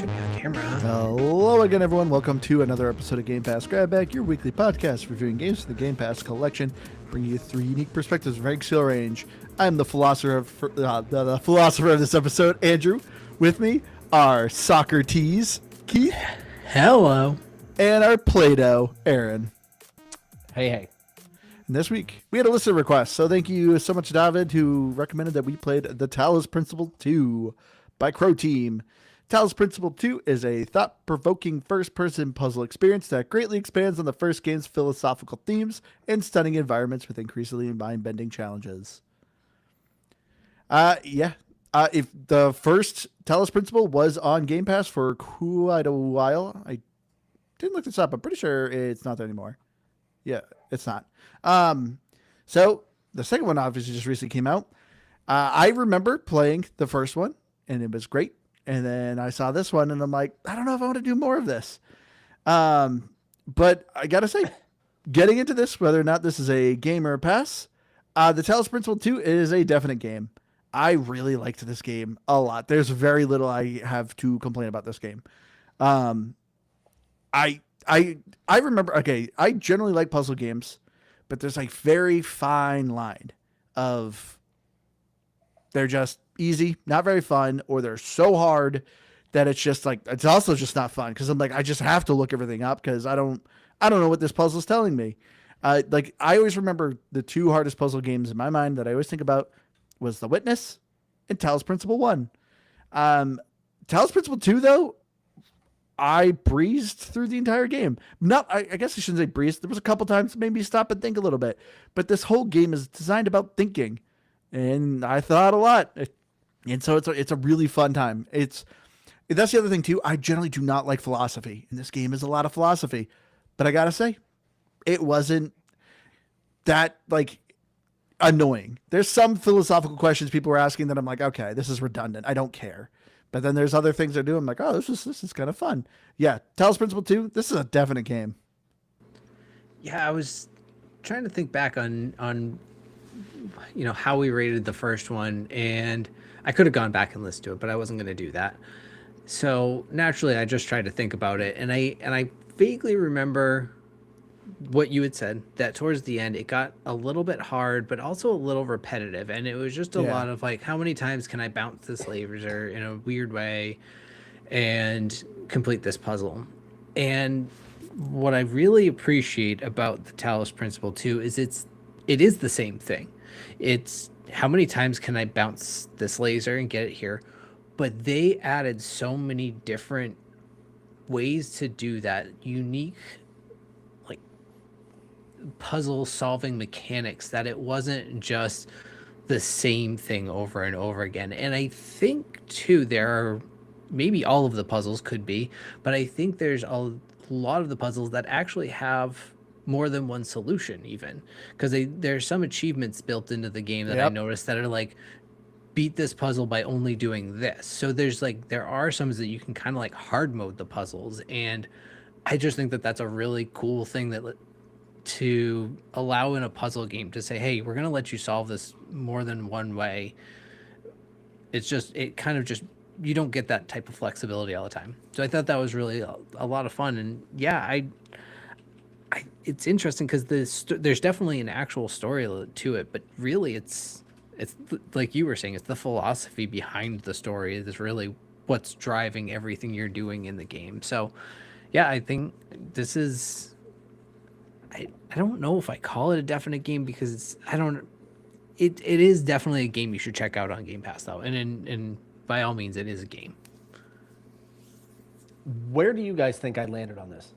Should be on camera, huh? Hello again, everyone. Welcome to another episode of Game Pass Grab Bag, your weekly podcast reviewing games from the Game Pass collection, bringing you three unique perspectives of varying skill range. I'm the philosopher of this episode, Andrew. With me are Socrates, Keith, Hello. and our Play-Doh, Aaron. Hey. And this week, we had a list of requests, so thank you so much, David, who recommended that we played the Talos Principle 2 by Crow Team. Talos Principle 2 is a thought-provoking first-person puzzle experience that greatly expands on the first game's philosophical themes and stunning environments with increasingly mind-bending challenges. If the first Talos Principle was on Game Pass for quite a while, I didn't look this up. I'm pretty sure it's not there anymore. Yeah, it's not. So the second one obviously just recently came out. I remember playing the first one, and it was great. And then I saw this one, and I'm like, I don't know if I want to do more of this. But I got to say, getting into this, whether or not this is a game or a pass, the Talos Principle 2 is a definite game. I really liked this game a lot. There's very little I have to complain about this game. I remember, okay, I generally like puzzle games, but there's like very fine line of they're just easy, not very fun, or they're so hard that it's just like, it's also just not fun. Cause I'm like, I just have to look everything up. Cause I don't know what this puzzle is telling me. I always remember the two hardest puzzle games in my mind that I always think about was The Witness and Talos Principle 1. Talos Principle 2 though, I breezed through the entire game. I guess I shouldn't say breezed. There was a couple times that made me stop and think a little bit, but this whole game is designed about thinking. And I thought a lot. And so it's a really fun time. That's the other thing too. I generally do not like philosophy, and this game is a lot of philosophy. But I gotta say, it wasn't that like annoying. There's some philosophical questions people were asking that I'm like, okay, this is redundant. I don't care. But then there's other things I do. I'm like, oh, this is kind of fun. Yeah, Talos Principle 2. This is a definite game. Yeah, I was trying to think back on how we rated the first one, and I could have gone back and listened to it, but I wasn't going to do that. So naturally, I just tried to think about it, and I vaguely remember what you had said, that towards the end it got a little bit hard, but also a little repetitive, and it was just a lot of like, how many times can I bounce this laser in a weird way and complete this puzzle? And what I really appreciate about the Talos Principle 2 is it is the same thing. It's how many times can I bounce this laser and get it here? But they added so many different ways to do that, unique like puzzle solving mechanics, that it wasn't just the same thing over and over again. And I think too, there are, maybe all of the puzzles could be, but I think there's a lot of the puzzles that actually have more than one solution, even because there's some achievements built into the game that I noticed that are like, beat this puzzle by only doing this. So there are some that you can kind of like hard mode the puzzles, and I just think that that's a really cool thing that to allow in a puzzle game to say, hey, we're gonna let you solve this more than one way. It kind of just, you don't get that type of flexibility all the time. So I thought that was really a lot of fun. And yeah, it's interesting because there's definitely an actual story to it, but really it's like you were saying, it's the philosophy behind the story is really what's driving everything you're doing in the game. So yeah, I think this is, I don't know if I call it a definite game, because it is definitely a game you should check out on Game Pass though. And by all means, it is a game. Where do you guys think I landed on this?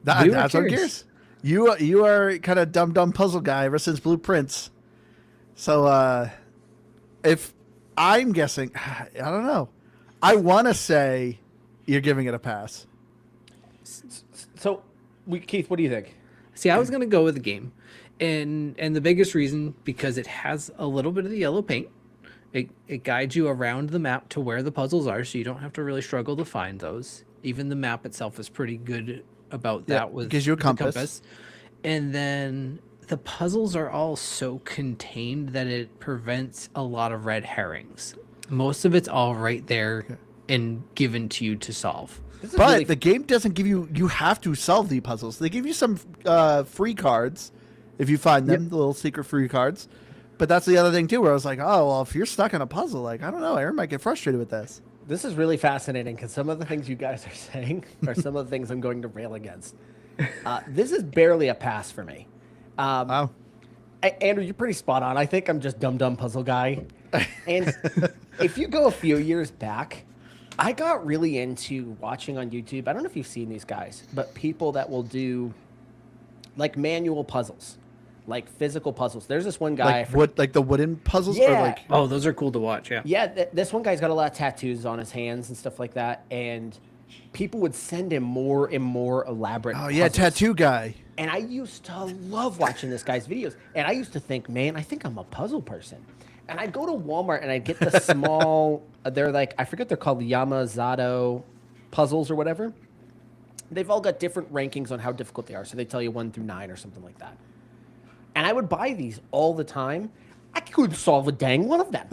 That's what I'm curious. You are kind of dumb puzzle guy ever since Blueprints. So if I'm guessing, I don't know. I want to say you're giving it a pass. So, Keith, what do you think? See, I was going to go with the game. And the biggest reason, because it has a little bit of the yellow paint. It guides you around the map to where the puzzles are, so you don't have to really struggle to find those. Even the map itself is pretty good about that. With gives you a compass. And then the puzzles are all so contained that it prevents a lot of red herrings. Most of it's all right there and given to you to solve. This is But really the game doesn't give you. You have to solve the puzzles. They give you some free cards if you find them, the little secret free cards. But that's the other thing too, where I was like, oh well, if you're stuck in a puzzle, like I don't know, Aaron might get frustrated with this. This is really fascinating because some of the things you guys are saying are some of the things I'm going to rail against. This is barely a pass for me. Wow. Andrew, you're pretty spot on. I think I'm just dumb puzzle guy. And if you go a few years back, I got really into watching on YouTube. I don't know if you've seen these guys, but people that will do like manual puzzles, like physical puzzles. There's this one guy. Like the wooden puzzles? Yeah. Or like, Oh, those are cool to watch. Yeah. Yeah, this one guy's got a lot of tattoos on his hands and stuff like that. And people would send him more and more elaborate oh yeah, puzzles. tattoo guy. And I used to love watching this guy's videos. And I used to think, man, I think I'm a puzzle person. And I'd go to Walmart and I'd get the small, they're like, I forget they're called Yamazato puzzles or whatever. They've all got different rankings on how difficult they are. So they tell you 1 through 9 or something like that. And I would buy these all the time. I could solve a dang one of them.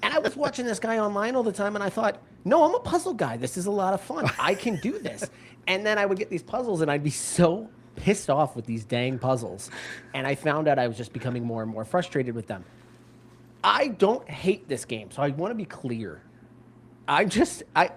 And I was watching this guy online all the time and I thought, no, I'm a puzzle guy. This is a lot of fun. I can do this. And then I would get these puzzles and I'd be so pissed off with these dang puzzles. And I found out I was just becoming more and more frustrated with them. I don't hate this game, so I want to be clear. And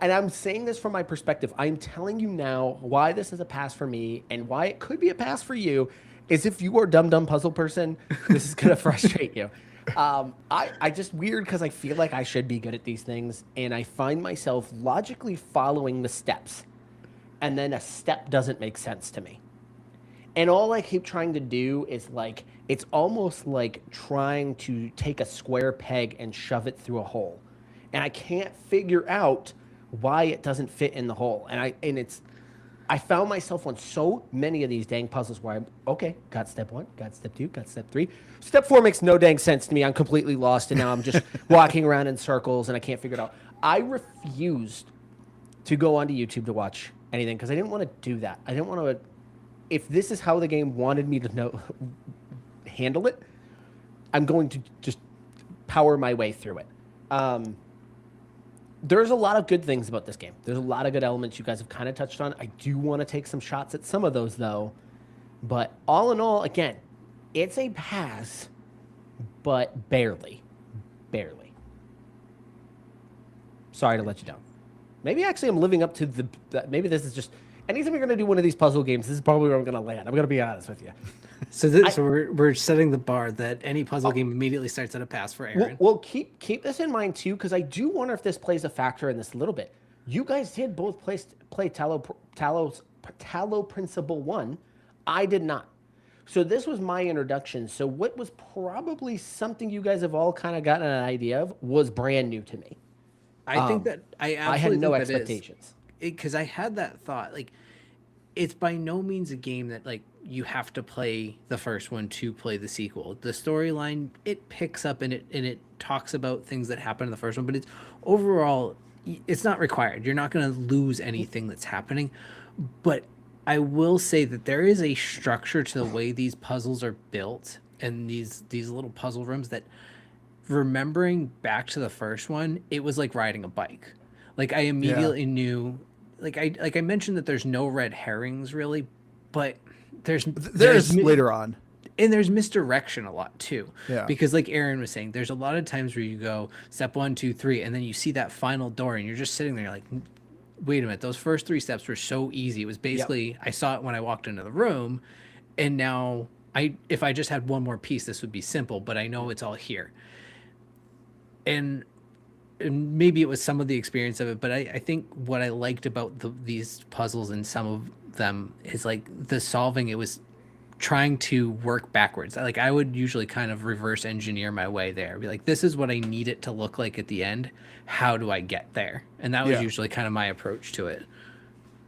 I'm saying this from my perspective. I'm telling you now why this is a pass for me and why it could be a pass for you is if you are a dumb puzzle person, this is going to frustrate you. I just weird because I feel like I should be good at these things, and I find myself logically following the steps, and then a step doesn't make sense to me. And all I keep trying to do is like, it's almost like trying to take a square peg and shove it through a hole. And I can't figure out why it doesn't fit in the hole. I found myself on so many of these dang puzzles where I'm, okay, got step 1, got step 2, got step 3. Step 4 makes no dang sense to me. I'm completely lost. And now I'm just walking around in circles and I can't figure it out. I refused to go onto YouTube to watch anything because I didn't want to do that. I didn't want to, if this is how the game wanted me to handle it, I'm going to just power my way through it. There's a lot of good things about this game. There's a lot of good elements you guys have kind of touched on. I do want to take some shots at some of those, though. But all in all, again, it's a pass, but barely. Barely. Sorry to let you down. Maybe actually I'm living up to maybe this is just, anytime you're going to do one of these puzzle games, this is probably where I'm going to land. I'm going to be honest with you. So we're setting the bar that any puzzle game immediately starts at a pass for Aaron. Well, keep this in mind too, because I do wonder if this plays a factor in this a little bit. You guys did both play Talos Principle 1. I did not. So this was my introduction. So what was probably something you guys have all kind of gotten an idea of was brand new to me. I think that I had no think that expectations. Because I had that thought, like, it's by no means a game that like you have to play the first one to play the sequel. The storyline, it picks up and it talks about things that happen in the first one, but it's overall, it's not required. You're not going to lose anything that's happening. But I will say that there is a structure to the way these puzzles are built and these little puzzle rooms that, remembering back to the first one, it was like riding a bike. Like I immediately knew, like I mentioned that there's no red herrings really, but there's later on. And there's misdirection a lot too. Yeah. Because like Aaron was saying, there's a lot of times where you go step 1, 2, 3, and then you see that final door and you're just sitting there like, wait a minute, those first 3 steps were so easy. It was basically, I saw it when I walked into the room, and now if I just had one more piece, this would be simple, but I know it's all here. And maybe it was some of the experience of it, but I think what I liked about these puzzles and some of them is like the solving, it was trying to work backwards. Like I would usually kind of reverse engineer my way there. Be like, this is what I need it to look like at the end. How do I get there? And that was usually kind of my approach to it.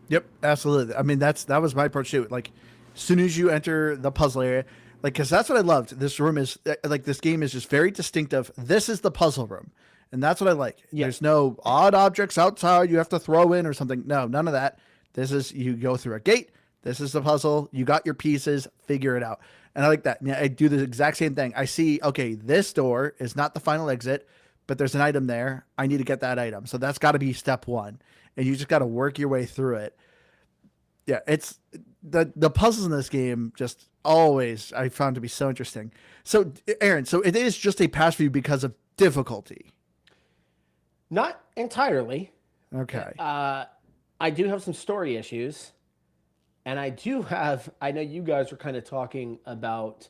Yep, absolutely. I mean, that was my approach to it. Like, as soon as you enter the puzzle area, like, because that's what I loved. This room is like, this game is just very distinctive. This is the puzzle room, and that's what I like. Yeah. There's no odd objects outside you have to throw in or something. No, none of that. This is, you go through a gate. This is the puzzle. You got your pieces. Figure it out. And I like that. Yeah, I do the exact same thing. I see, okay, this door is not the final exit, but there's an item there. I need to get that item. So that's got to be step one. And you just got to work your way through it. Yeah, it's the puzzles in this game just always I found to be so interesting. So Aaron, so it is just a pass for you because of difficulty. Not entirely. Okay. I do have some story issues. And I know you guys were kind of talking about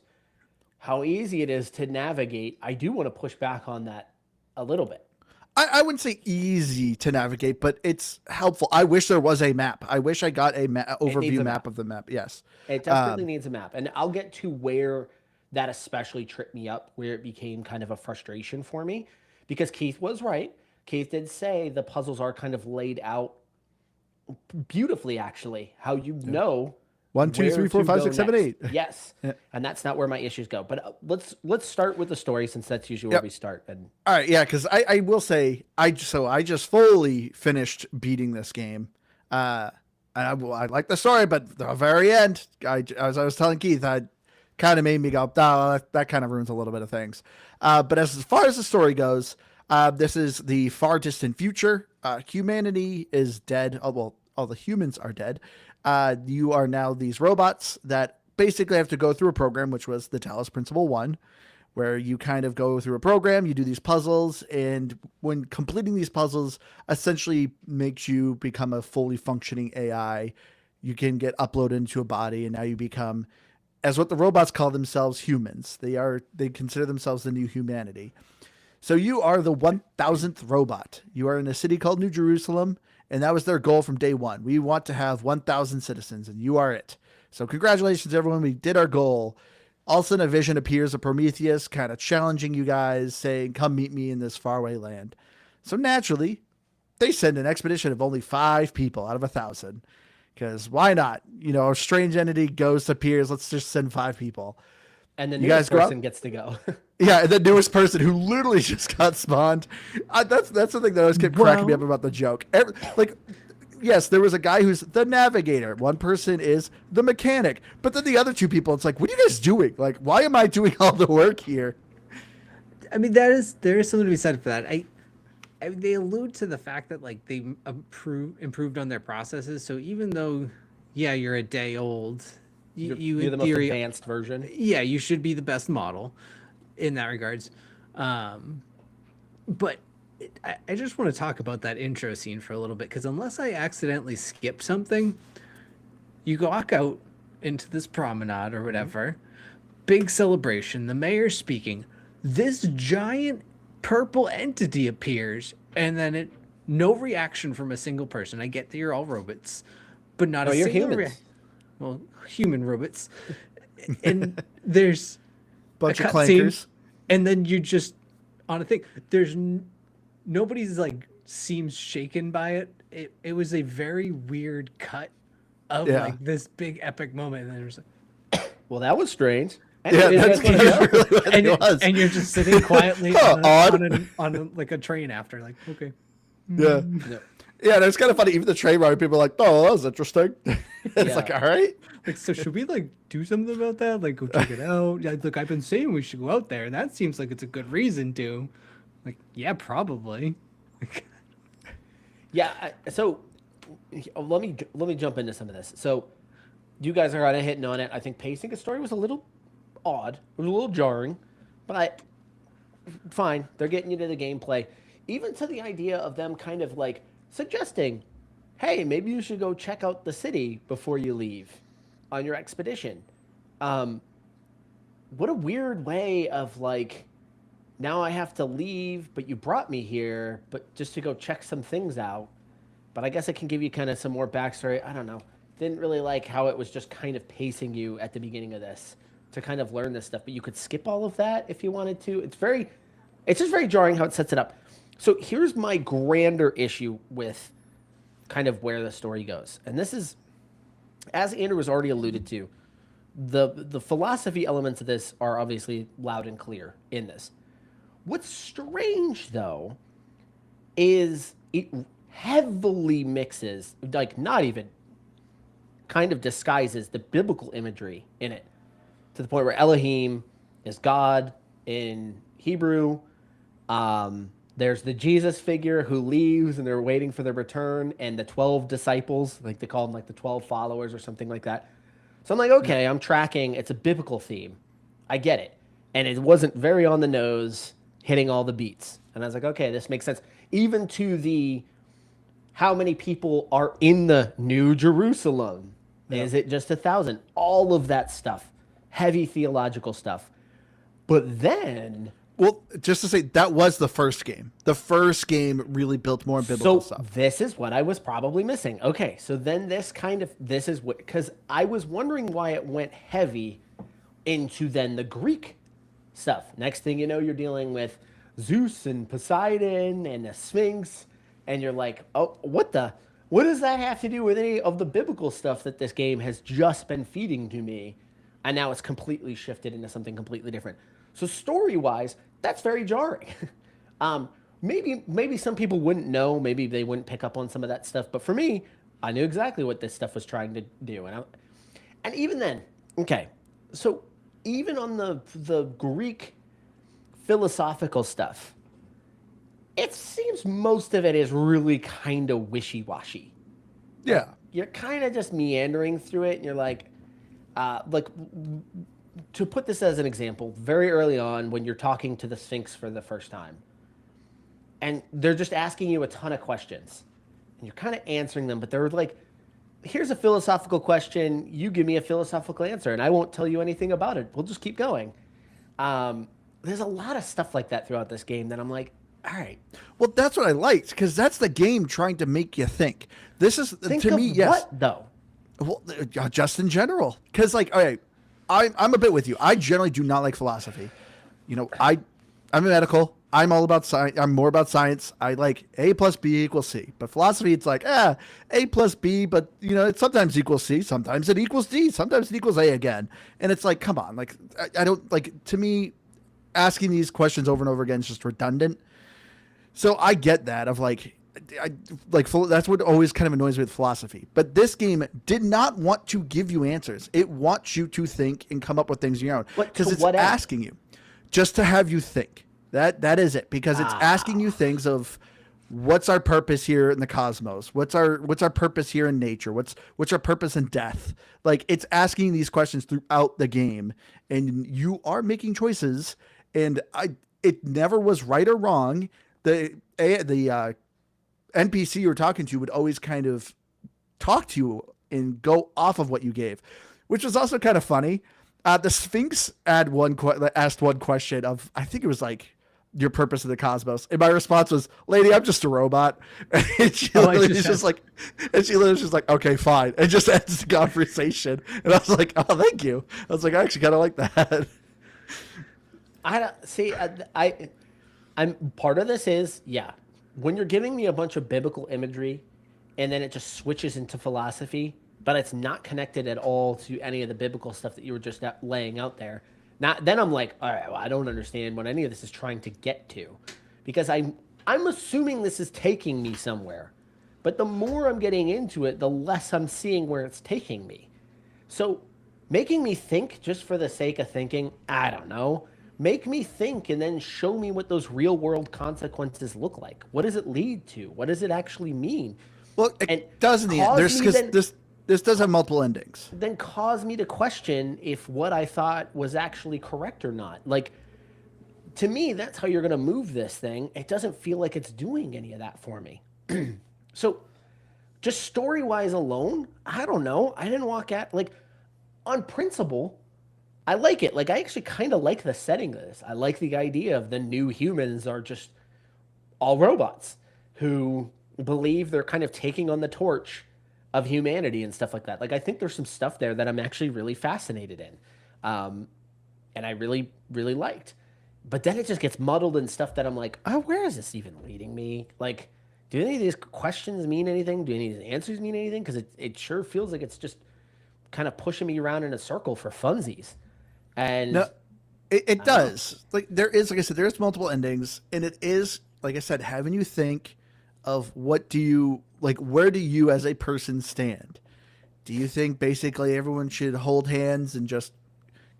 how easy it is to navigate. I do want to push back on that a little bit. I wouldn't say easy to navigate, but it's helpful. I wish there was a map. I wish I got a overview map of the map. Yes. It desperately needs a map. And I'll get to where that especially tripped me up, where it became kind of a frustration for me. Because Keith was right. Keith did say the puzzles are kind of laid out beautifully, actually, how you know 1, 2, 3, 4, 5, 6, 7, 8. Yes, and that's not where my issues go. But let's start with the story, since that's usually where we start. And all right, yeah, because I will say I just fully finished beating this game. And I like the story, but the very end, as I was telling Keith, I kind of made me go, oh, that kind of ruins a little bit of things. But as far as the story goes, this is the far distant future. Humanity is dead. Oh, well, all the humans are dead. You are now these robots that basically have to go through a program, which was the Talos Principle 1, where you kind of go through a program, you do these puzzles, and when completing these puzzles essentially makes you become a fully functioning AI. You can get uploaded into a body, and now you become, as what the robots call themselves, humans. They consider themselves the new humanity. So you are the 1000th robot. You are in a city called New Jerusalem, and that was their goal from day one. We want to have 1000 citizens, and you are it. So congratulations, everyone. We did our goal. All of a sudden, a vision appears of Prometheus, kind of challenging you guys, saying, come meet me in this faraway land. So naturally, they send an expedition of only 5 people out of 1,000. Because why not? You know, a strange entity ghost appears. Let's just send 5 people. And the newest person gets to go. Yeah, and the newest person who literally just got spawned. That's the thing that always kept cracking me up about the joke. Yes, there was a guy who's the navigator. One person is the mechanic. But then the other 2 people, it's like, what are you guys doing? Like, why am I doing all the work here? I mean, there is something to be said for that. They allude to the fact that like they improved on their processes. So even though, yeah, you're a day old, you're the most advanced version. Yeah, you should be the best model in that regards. But I just want to talk about that intro scene for a little bit, because unless I accidentally skip something, you walk out into this promenade or whatever, big celebration, the mayor's speaking, this giant purple entity appears, and then no reaction from a single person. I get that you're all robots, but not a single reaction. Well, human robots. And there's bunch of clankers, and then you just on a thing. There's nobody's like seems shaken by it. It was a very weird cut of like this big epic moment, and then it was like, well, that was strange. Yeah, that's really what it was. And you're just sitting quietly on like a train after, like, okay. Yeah. Yeah, and it's kind of funny. Even the train ride, people are like, "Oh, that was interesting." It's like, all right. Like, so should we like do something about that? Like, go check it out? Yeah, look, I've been saying we should go out there, and that seems like it's a good reason to. Like, yeah, probably. Yeah. So let me jump into some of this. So you guys are kind of hitting on it. I think pacing the story was a little odd. It was a little jarring, but fine. They're getting you to the gameplay, even to the idea of them kind of like suggesting, hey, maybe you should go check out the city before you leave on your expedition. What a weird way of like, now I have to leave, but you brought me here, but just to go check some things out. But I guess it can give you kind of some more backstory. I don't know. Didn't really like how it was just kind of pacing you at the beginning of this to kind of learn this stuff, but you could skip all of that if you wanted to. It's just very jarring how it sets it up. So here's my grander issue with kind of where the story goes. And this is, as Andrew has already alluded to, the philosophy elements of this are obviously loud and clear in this. What's strange, though, is it heavily mixes, like not even kind of disguises the biblical imagery in it, to the point where Elohim is God in Hebrew. The There's the Jesus figure who leaves and they're waiting for their return, and the 12 disciples, like they call them like the 12 followers or something like that. So I'm like, okay, I'm tracking. It's a biblical theme. I get it. And it wasn't very on the nose, hitting all the beats. And I was like, okay, this makes sense. Even to the how many people are in the New Jerusalem? Yeah. Is it just 1,000? All of that stuff. Heavy theological stuff. But then... Well, just to say, that was the first game. The first game really built more biblical stuff. So this is what I was probably missing. Okay, so then this is what... Because I was wondering why it went heavy into then the Greek stuff. Next thing you know, you're dealing with Zeus and Poseidon and the Sphinx, and you're like, oh, what does that have to do with any of the biblical stuff that this game has just been feeding to me? And now it's completely shifted into something completely different. So story-wise, that's very jarring. Maybe some people wouldn't know, maybe they wouldn't pick up on some of that stuff, but for me, I knew exactly what this stuff was trying to do. And even then, okay, so even on the Greek philosophical stuff, it seems most of it is really kind of wishy-washy. Yeah. You're kind of just meandering through it, and you're like, to put this as an example, very early on when you're talking to the Sphinx for the first time, and they're just asking you a ton of questions, and you're kind of answering them, but they're like, here's a philosophical question, you give me a philosophical answer, and I won't tell you anything about it. We'll just keep going. There's a lot of stuff like that throughout this game that I'm like, all right. Well, that's what I liked, because that's the game trying to make you think. This is, think to of me, yes. What, though? Well, just in general. Because, like, all right, I'm a bit with you. I generally do not like philosophy. You know, I'm a medical. I'm all about science. I'm more about science. I like A plus B equals C. But philosophy, it's like, A plus B, but, you know, it sometimes equals C. Sometimes it equals D. Sometimes it equals A again. And it's like, come on. Like, I don't, like, to me, asking these questions over and over again is just redundant. So I get that of like, that's what always kind of annoys me with philosophy. But this game did not want to give you answers. It wants you to think and come up with things on your own. Because it's asking you just to have you think. That is it. Because it's asking you things of what's our purpose here in the cosmos? What's our purpose here in nature? What's our purpose in death? Like, it's asking these questions throughout the game, and you are making choices. And it never was right or wrong. The NPC you were talking to would always kind of talk to you and go off of what you gave, which was also kind of funny. The Sphinx asked one question of, I think it was like, your purpose in the cosmos. And my response was, lady, I'm just a robot. And she literally was just like, okay, fine. And just ends the conversation. And I was like, oh, thank you. I was like, I actually kind of like that. I don't see. I'm part of this is, yeah, when you're giving me a bunch of biblical imagery and then it just switches into philosophy, but it's not connected at all to any of the biblical stuff that you were just laying out there. Then I'm like, all right, well, I don't understand what any of this is trying to get to, because I'm assuming this is taking me somewhere, but the more I'm getting into it, the less I'm seeing where it's taking me. So making me think just for the sake of thinking, I don't know. Make me think and then show me what those real world consequences look like. What does it lead to? What does it actually mean? Well, it doesn't. This does have multiple endings. Then cause me to question if what I thought was actually correct or not. Like, to me, that's how you're going to move this thing. It doesn't feel like it's doing any of that for me. So, just story-wise alone, I don't know. I didn't walk out, like, on principle, I like it. Like, I actually kind of like the setting of this. I like the idea of the new humans are just all robots who believe they're kind of taking on the torch of humanity and stuff like that. Like, I think there's some stuff there that I'm actually really fascinated in. And I really, really liked. But then it just gets muddled in stuff that I'm like, oh, where is this even leading me? Like, do any of these questions mean anything? Do any of these answers mean anything? Because it sure feels like it's just kind of pushing me around in a circle for funsies. And no, it does. Like, there is, like I said, there's multiple endings, and it is, like I said, having you think of what do you, like, where do you as a person stand? Do you think basically everyone should hold hands and just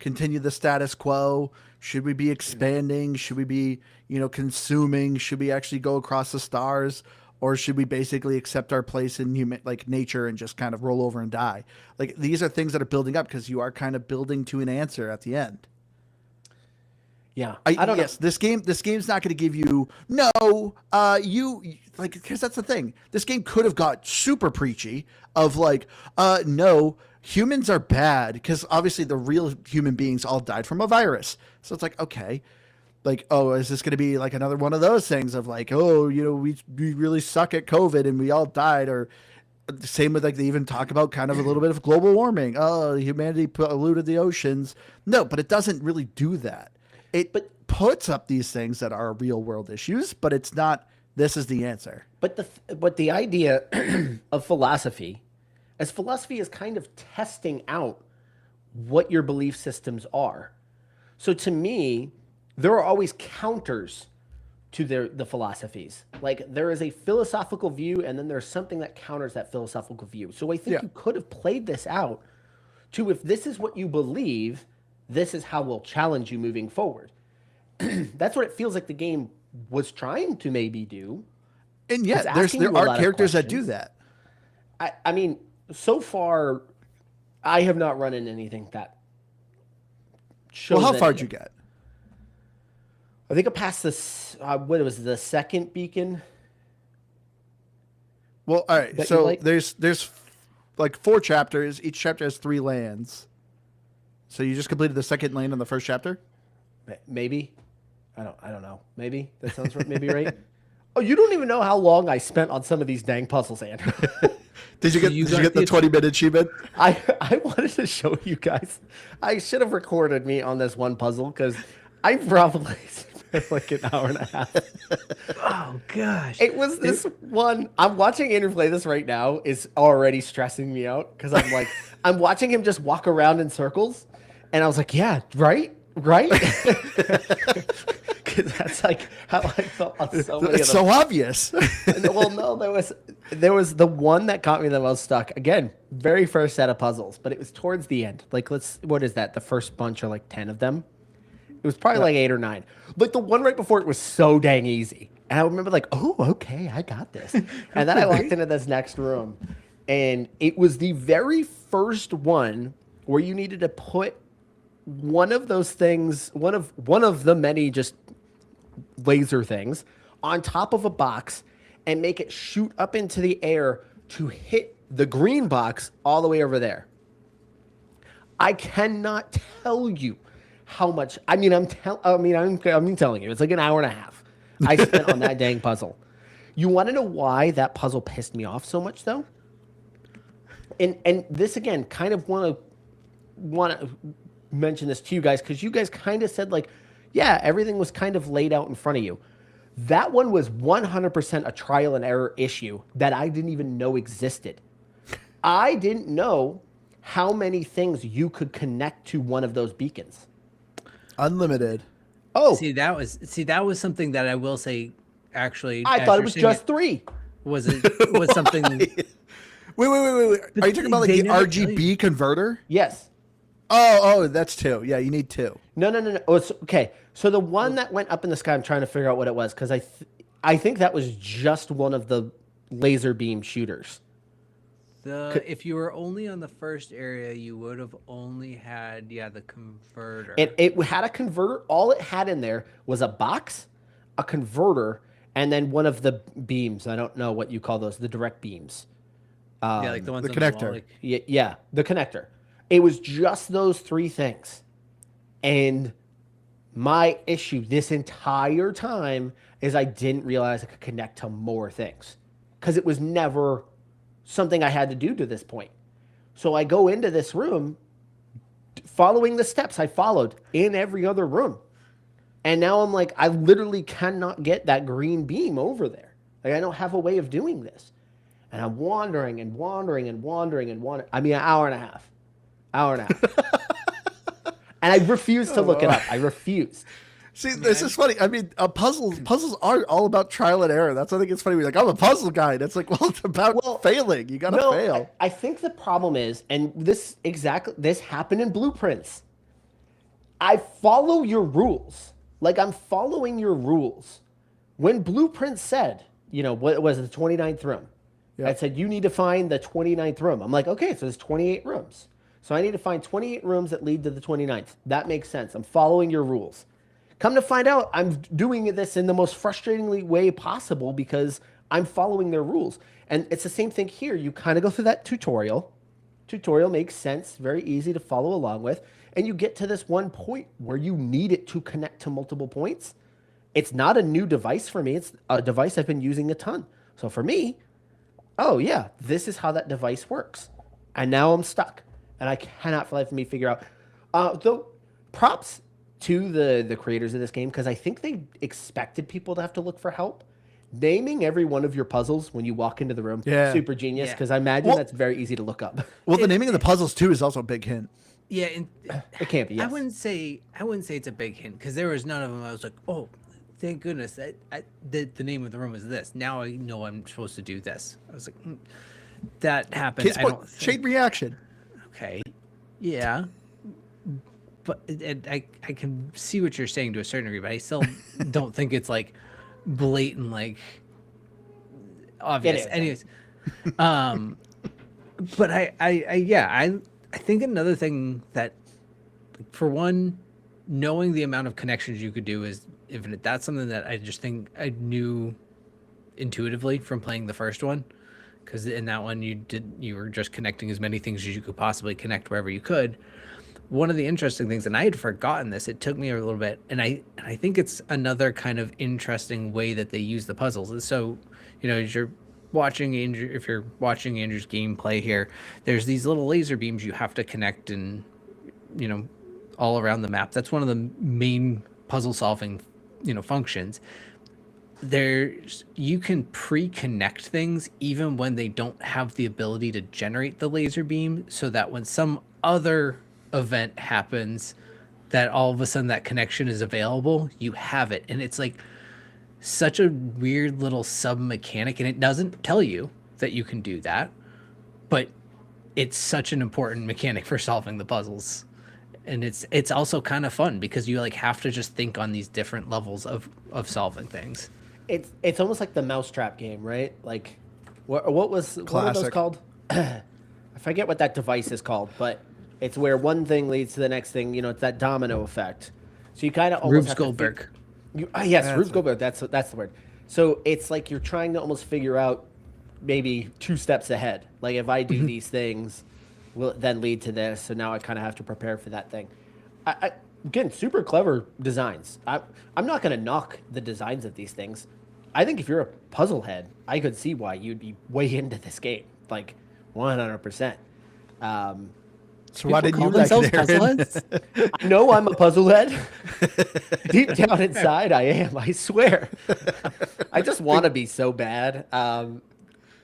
continue the status quo? Should we be expanding? Should we be, consuming? Should we actually go across the stars? Or should we basically accept our place in nature and just kind of roll over and die? Like, these are things that are building up because you are kind of building to an answer at the end. Yeah, I don't know. This game's not going to give you because that's the thing. This game could have got super preachy of no, humans are bad because obviously the real human beings all died from a virus. So it's like, okay, is this going to be like another one of those things of we really suck at COVID and we all died, or the same with they even talk about kind of a little bit of global warming. Oh, humanity polluted the oceans. No, but it doesn't really do that. It puts up these things that are real world issues, but it's not, this is the answer. But the idea of philosophy is kind of testing out what your belief systems are. So to me, there are always counters to the philosophies. Like, there is a philosophical view, and then there's something that counters that philosophical view. So I think you could have played this out to, if this is what you believe, this is how we'll challenge you moving forward. That's what it feels like the game was trying to maybe do. And yet, there are characters that do that. I mean, so far, I have not run into anything that shows. Well, how far did you get? I think I passed this. What was the second beacon? Well, all right. So there's 4 chapters. Each chapter has 3 lands. So you just completed the second land in the first chapter? Maybe. I don't know. Maybe that sounds right. Maybe right. Oh, you don't even know how long I spent on some of these dang puzzles, Andrew. Did you get the 20-minute achievement? I wanted to show you guys. I should have recorded me on this one puzzle because I probably spent like an hour and a half. Oh gosh. It was this one. I'm watching Andrew play this right now. Is already stressing me out because I'm like, I'm watching him just walk around in circles, and I was like, yeah, right. Because that's like how I felt on so many it's so obvious. Well, no, there was the one that got me the most stuck. Again, very first set of puzzles, but it was towards the end. Like, what is that? The first bunch are like 10 of them. It was probably like 8 or 9. Like, the one right before it was so dang easy. And I remember like, oh, okay, I got this. And then I walked into this next room, and it was the very first one where you needed to put one of those things, one of the many just laser things, on top of a box and make it shoot up into the air to hit the green box all the way over there. I cannot tell you how much. I'm telling you, it's like an hour and a half I spent on that dang puzzle. You want to know why that puzzle pissed me off so much, though? And this again, kind of want to mention this to you guys because you guys kind of said like, yeah, everything was kind of laid out in front of you. That one was 100% a trial and error issue that I didn't even know existed. I didn't know how many things you could connect to one of those beacons. Unlimited. Oh, that was something that I will say. Actually, I thought it was just 3. Was something? Wait. Are you talking about like the RGB converter? Yes. Oh, that's 2. Yeah, you need 2. No. Oh, it's, okay. So the one that went up in the sky, I'm trying to figure out what it was because I think that was just one of the laser beam shooters. If you were only on the first area, you would have only had the converter. It had a converter. All it had in there was a box, a converter, and then one of the beams. I don't know what you call those, the direct beams. Like the ones the on connector. The wall, like... Yeah, the connector. It was just those 3 things. And my issue this entire time is I didn't realize I could connect to more things because it was never something I had to do to this point. So I go into this room following the steps I followed in every other room. And now I'm like, I literally cannot get that green beam over there. Like, I don't have a way of doing this. And I'm wandering. I mean, an hour and a half. And I refuse to look it up. I refuse. See, this is funny. I mean, puzzles are all about trial and error. That's why I think it's funny. We're like, I'm a puzzle guy. That's like, well, it's about failing. You got to fail. I think the problem is, and this happened in Blueprints. I follow your rules. Like I'm following your rules. When Blueprint said, what was it, the 29th room? I Yep. said, you need to find the 29th room. I'm like, okay, so there's 28 rooms. So I need to find 28 rooms that lead to the 29th. That makes sense. I'm following your rules. Come to find out, I'm doing this in the most frustratingly way possible because I'm following their rules. And it's the same thing here. You kind of go through that tutorial. Tutorial makes sense, very easy to follow along with. And you get to this one point where you need it to connect to multiple points. It's not a new device for me. It's a device I've been using a ton. So for me, oh yeah, this is how that device works. And now I'm stuck. And I cannot for the life of me figure out. Though props to the creators of this game, because I think they expected people to have to look for help. Naming every one of your puzzles when you walk into the room, Yeah. super genius, Yeah. because I imagine Well- that's very easy to look up. Well, the naming of the puzzles too is also a big hint. Yeah, and It can't be, yes. I wouldn't say it's a big hint because there was none of them. I was like, oh, thank goodness that the name of the room is this. Now I know I'm supposed to do this. I was like, that happened. Kids I point, don't think, chain reaction. okay, yeah, but I can see what you're saying to a certain degree, but I still don't think it's like blatant, like obvious. is. Anyways, but I think another thing that, for one, knowing the amount of connections you could do is infinite. That's something that I just think I knew intuitively from playing the first one, because in that one you were just connecting as many things as you could possibly connect wherever you could. One of the interesting things, and I had forgotten this, it took me a little bit, and I think it's another kind of interesting way that they use the puzzles. And so, as you're watching Andrew, if you're watching Andrew's gameplay here, there's these little laser beams you have to connect and, all around the map. That's one of the main puzzle solving, functions. You can pre-connect things even when they don't have the ability to generate the laser beam, so that when some other event happens, that all of a sudden that connection is available, you have it. And it's like such a weird little sub mechanic, and it doesn't tell you that you can do that, but it's such an important mechanic for solving the puzzles. And it's also kind of fun because you like have to just think on these different levels of solving things. It's almost like the mousetrap game, right? Like, what were those Classic. called? I forget what that device is called, but it's where one thing leads to the next thing. It's that domino effect. So you kind of almost Rube have to Goldberg. Yes, That's Rube it. Goldberg. That's the word. So it's like you're trying to almost figure out maybe 2 steps ahead. Like if I do these things, will it then lead to this? So now I kind of have to prepare for that thing. Again, super clever designs. I'm not going to knock the designs of these things. I think if you're a puzzle head, I could see why you'd be way into this game, like 100%. So why didn't you Call like themselves it, puzzle Aaron? heads? I know I'm a puzzle head. Deep down inside, I am. I swear. I just want to be so bad.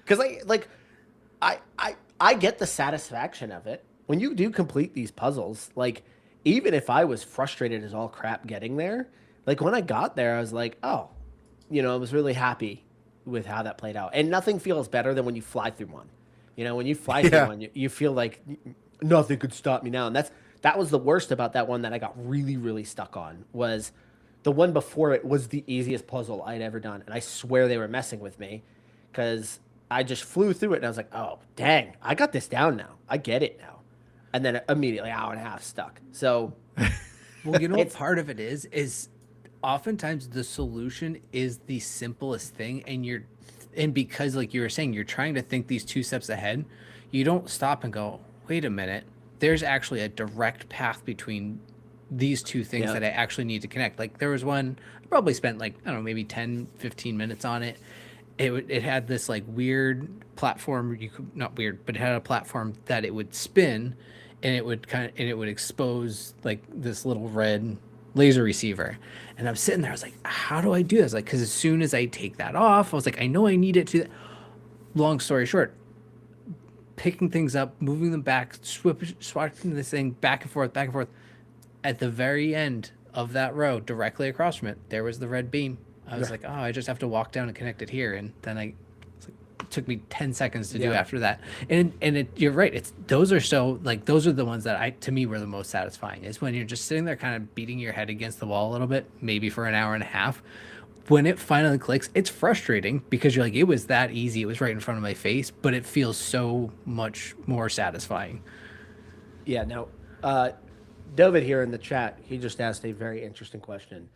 Because I get the satisfaction of it when you do complete these puzzles. Like, even if I was frustrated as all crap getting there, like when I got there, I was like, oh, I was really happy with how that played out. And nothing feels better than when you fly through one. When you fly through one, you feel like nothing could stop me now. And that was the worst about that one that I got really, really stuck on. Was the one before it was the easiest puzzle I'd ever done. And I swear they were messing with me because I just flew through it and I was like, oh, dang, I got this down now. I get it now. And then immediately, hour and a half stuck. So, Well, what part of it is oftentimes the solution is the simplest thing, and because, like you were saying, you're trying to think these 2 steps ahead, you don't stop and go, wait a minute, there's actually a direct path between these 2 things that I actually need to connect. Like there was one, I probably spent like, I don't know, maybe 10, 15 minutes on it. It had this like weird platform, not weird, but it had a platform that it would spin, and it would expose like this little red laser receiver. And I'm sitting there, I was like, how do I do this? Like, because as soon as I take that off, I was like, I know I need it to. Long story short, picking things up, moving them back, swatting this thing back and forth, back and forth. At the very end of that row, directly across from it, there was the red beam. I was like, oh, I just have to walk down and connect it here. And then I was like, took me 10 seconds to do Yeah. after that. And you're right. Those are so like those are the ones that to me were the most satisfying. Is when you're just sitting there kind of beating your head against the wall a little bit, maybe for an hour and a half. When it finally clicks, it's frustrating because you're like, it was that easy. It was right in front of my face, but it feels so much more satisfying. Yeah, no. David here in the chat, he just asked a very interesting question.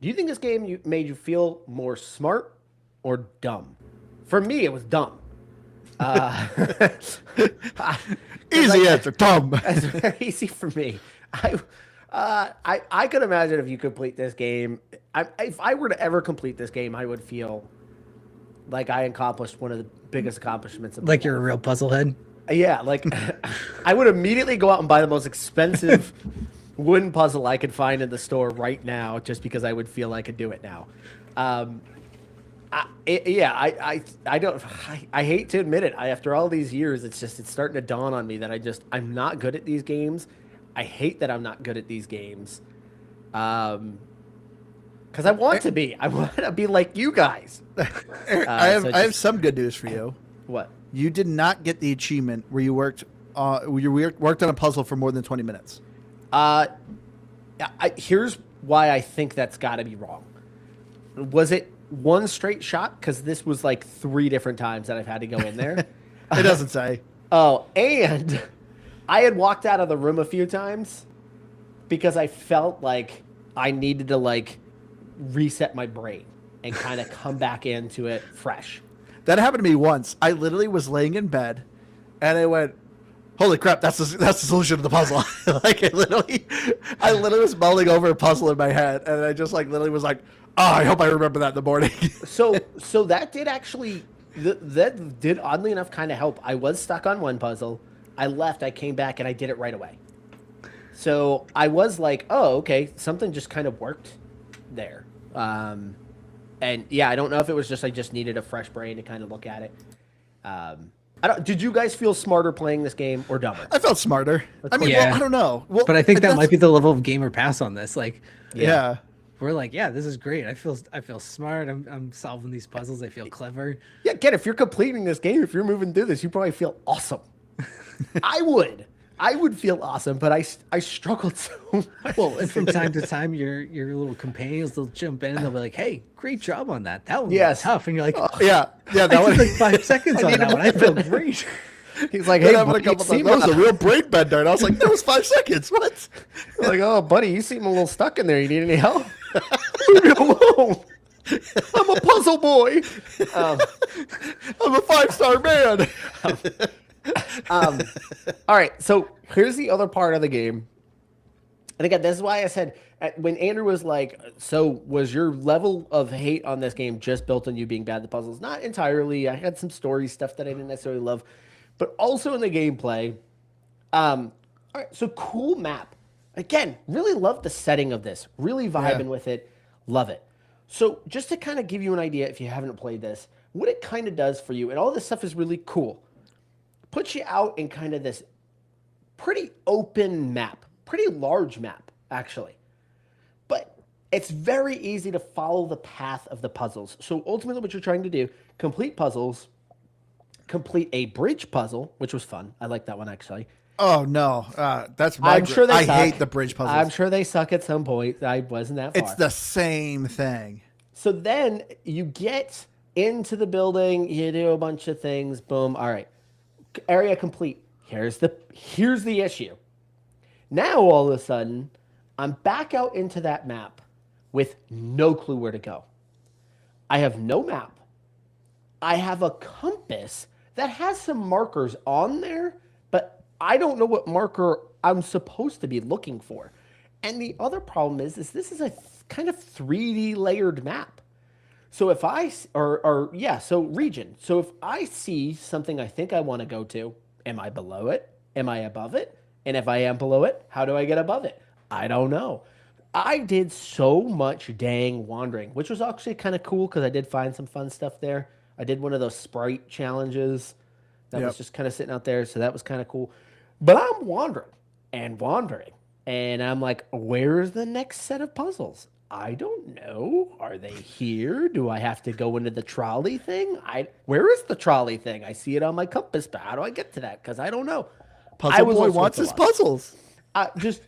Do you think this game made you feel more smart or dumb? For me, it was dumb. Easy answer, dumb. It's very easy for me. I could imagine if you complete this game. If I were to ever complete this game, I would feel like I accomplished one of the biggest accomplishments of my Like you're a real puzzle head. Yeah, like I would immediately go out and buy the most expensive wooden puzzle I could find in the store right now, just because I would feel I could do it now. I don't. I hate to admit it. After all these years, it's starting to dawn on me that I'm not good at these games. I hate that I'm not good at these games. Because I want to be. I want to be like you guys. I have some good news for you. What? You did not get the achievement where you worked on a puzzle for more than 20 minutes. Here's why I think that's got to be wrong. Was it one straight shot? Because this was like 3 different times that I've had to go in there. It doesn't say. Oh, and I had walked out of the room a few times because I felt like I needed to like reset my brain and kind of come back into it fresh. That happened to me once. I literally was laying in bed, and I went, "Holy crap! That's the solution to the puzzle." Like I literally was mulling over a puzzle in my head, and I just like literally was like, "Oh, I hope I remember that in the morning." So that did actually that did oddly enough kind of help. I was stuck on one puzzle. I left. I came back, and I did it right away. So I was like, "Oh, okay, something just kind of worked there." And yeah, I don't know if it was just I just needed a fresh brain to kind of look at it. Did you guys feel smarter playing this game or dumber? I felt smarter. I mean, Yeah. well, I don't know. Well, But I think that might be the level of gamer pass on this. Like, yeah. we're like, yeah, this is great. I feel smart. I'm solving these puzzles. I feel clever. Yeah, again, if you're completing this game, if you're moving through this, you probably feel awesome. I would feel awesome, but I struggled so much. Well, and from time to time, your little companions they'll jump in and they'll be like, "Hey, great job on that. That one was tough." And you're like, Yeah, "I that took was like 5 seconds on that one. I feel great." He's like, Hey, "Hey, that buddy, that was a real brain bender, and I was like, "That was 5 seconds." What? like, oh, buddy, you seem a little stuck in there. You need any help? Leave me alone. I'm a puzzle boy. I'm a 5-star man. All right, so here's the other part of the game. And again, this is why I said when Andrew was like, "So was your level of hate on this game just built on you being bad at the puzzles?" Not entirely. I had some story stuff that I didn't necessarily love, but also in the gameplay. All right, so cool map. Again, really love the setting of this. Really vibing with it. Love it. So just to kind of give you an idea, if you haven't played this, what it kind of does for you, and all this stuff is really cool. Puts you out in kind of this pretty open map, pretty large map, actually. But it's very easy to follow the path of the puzzles. So ultimately what you're trying to do, complete puzzles, complete a bridge puzzle, which was fun. I like that one, actually. Oh, no. That's my I'm sure they I suck. hate the bridge puzzles. I'm sure they suck at some point. I wasn't that far. It's the same thing. So then you get into the building, you do a bunch of things, boom, all right. Area complete. Here's the issue. Now all of a sudden, I'm back out into that map with no clue where to go. I have no map. I have a compass that has some markers on there, but I don't know what marker I'm supposed to be looking for. And the other problem is this is a kind of 3D layered map. So if region. So if I see something I think I want to go to, am I below it? Am I above it? And if I am below it, how do I get above it? I don't know. I did so much dang wandering, which was actually kind of cool because I did find some fun stuff there. I did one of those sprite challenges that was just kind of sitting out there, so that was kind of cool. But I'm wandering, and I'm like, where's the next set of puzzles? I don't know. Are they here? Do I have to go into the trolley thing? Where is the trolley thing? I see it on my compass, but how do I get to that? Because I don't know. I Puzzle was boy also wants at the his loss. puzzles.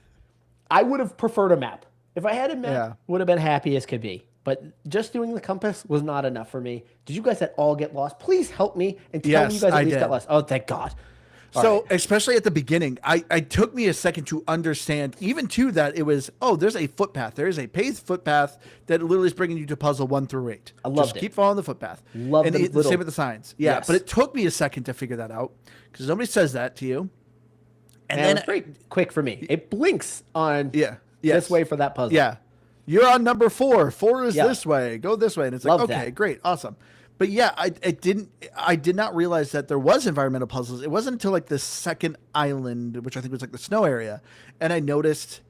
I would have preferred a map. If I had a map, Yeah. would have been happy as could be. But just doing the compass was not enough for me. Did you guys at all get lost? Please help me and tell me you Yes, guys at I least got did. lost. Oh, thank God. All So right. especially at the beginning, I took me a second to understand, even too, that it was, oh, there's a footpath. There is a paved footpath that literally is bringing you to puzzle 1 through 8. I loved Just it. keep following the footpath. Love and the the little- same with the signs. Yeah, Yes. but it took me a second to figure that out because nobody says that to you. And And then it was very quick for me. It blinks on Yeah. this Yes. way for that puzzle. Yeah. You're on number 4. 4 is Yeah. this way. Go this way. And it's like, Love okay, that. great. Awesome. But yeah, I did not realize that there was environmental puzzles. It wasn't until like the second island, which I think was like the snow area. And I noticed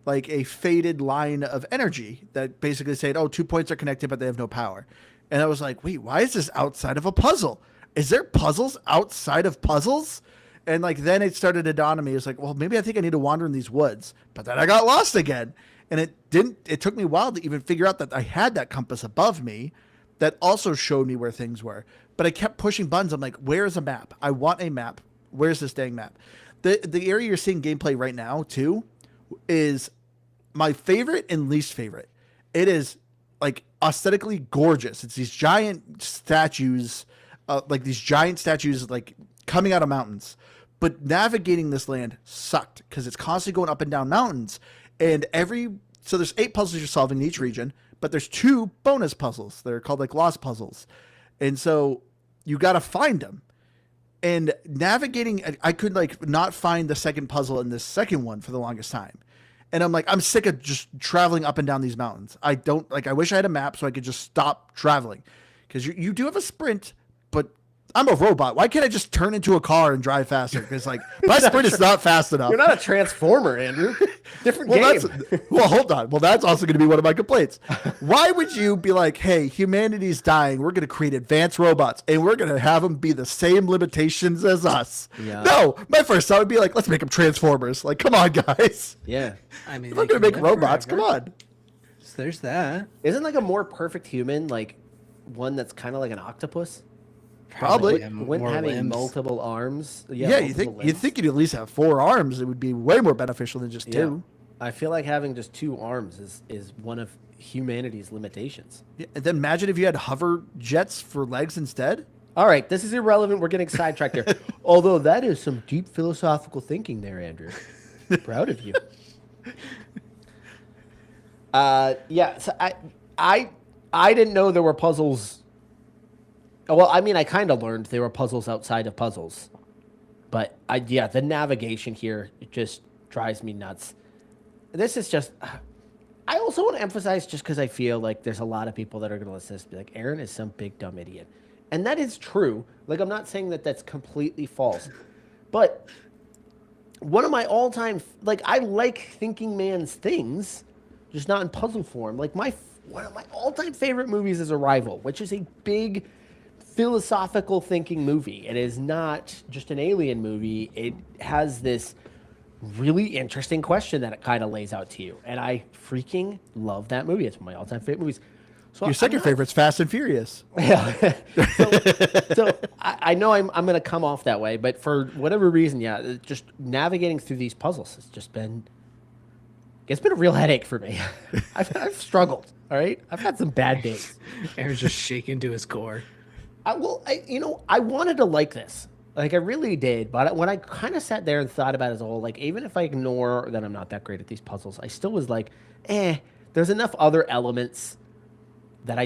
like a faded line of energy that basically said, oh, 2 points are connected, but they have no power. And I was like, wait, why is this outside of a puzzle? Is there puzzles outside of puzzles? And like then it started to dawn on me. It's like, well, maybe I think I need to wander in these woods. But then I got lost again. And it took me a while to even figure out that I had that compass above me that also showed me where things were. But I kept pushing buttons. I'm like, where's a map? I want a map. Where's this dang map? The area you're seeing gameplay right now too is my favorite and least favorite. It is like aesthetically gorgeous. It's these giant statues, like coming out of mountains. But navigating this land sucked because it's constantly going up and down mountains. And so there's 8 puzzles you're solving in each region, but there's 2 bonus puzzles. They're called like lost puzzles. And so you got to find them. And navigating, I could like not find the second puzzle in this second one for the longest time. And I'm like, I'm sick of just traveling up and down these mountains. I wish I had a map so I could just stop traveling. Because you do have a sprint, but I'm a robot. Why can't I just turn into a car and drive faster? Because like my sprint is not fast enough. You're not a transformer, Andrew. Different game. Well, hold on. Well, that's also going to be one of my complaints. Why would you be like, hey, humanity's dying. We're going to create advanced robots and we're going to have them be the same limitations as us? Yeah. No, my first thought would be like, let's make them transformers. Like, come on, guys. Yeah. I mean, If we're going to make robots, come on. So there's that. Isn't like a more perfect human like one that's kind of like an octopus? Probably. Yeah, Wouldn't more having limbs. multiple arms. Yeah, you think you'd at least have 4 arms. It would be way more beneficial than just 2. I feel like having just 2 arms is one of humanity's limitations. Yeah, and then imagine if you had hover jets for legs instead. All right, this is irrelevant. We're getting sidetracked here. Although that is some deep philosophical thinking there, Andrew. Proud of you. Yeah, so I didn't know there were puzzles. Well, I mean, I kind of learned there were puzzles outside of puzzles. But the navigation here, it just drives me nuts. This is just, I also want to emphasize just because I feel like there's a lot of people that are going to listen to this and be like, Aaron is some big dumb idiot. And that is true. Like, I'm not saying that that's completely false. But one of my all-time, like, I like thinking man's things, just not in puzzle form. Like, one of my all-time favorite movies is Arrival, which is a big philosophical thinking movie. It is not just an alien movie. It has this really interesting question that it kind of lays out to you. And I freaking love that movie. It's one of my all-time favorite movies. So Your second favorite's Fast and Furious. Yeah. so I know I'm going to come off that way, but for whatever reason, yeah, just navigating through these puzzles has just been, it's been a real headache for me. I've struggled. All right. I've had some bad days. Aaron's just shaking to his core. I wanted to like this. Like I really did, but when I kind of sat there and thought about it as a whole, like even if I ignore that I'm not that great at these puzzles, I still was like, there's enough other elements that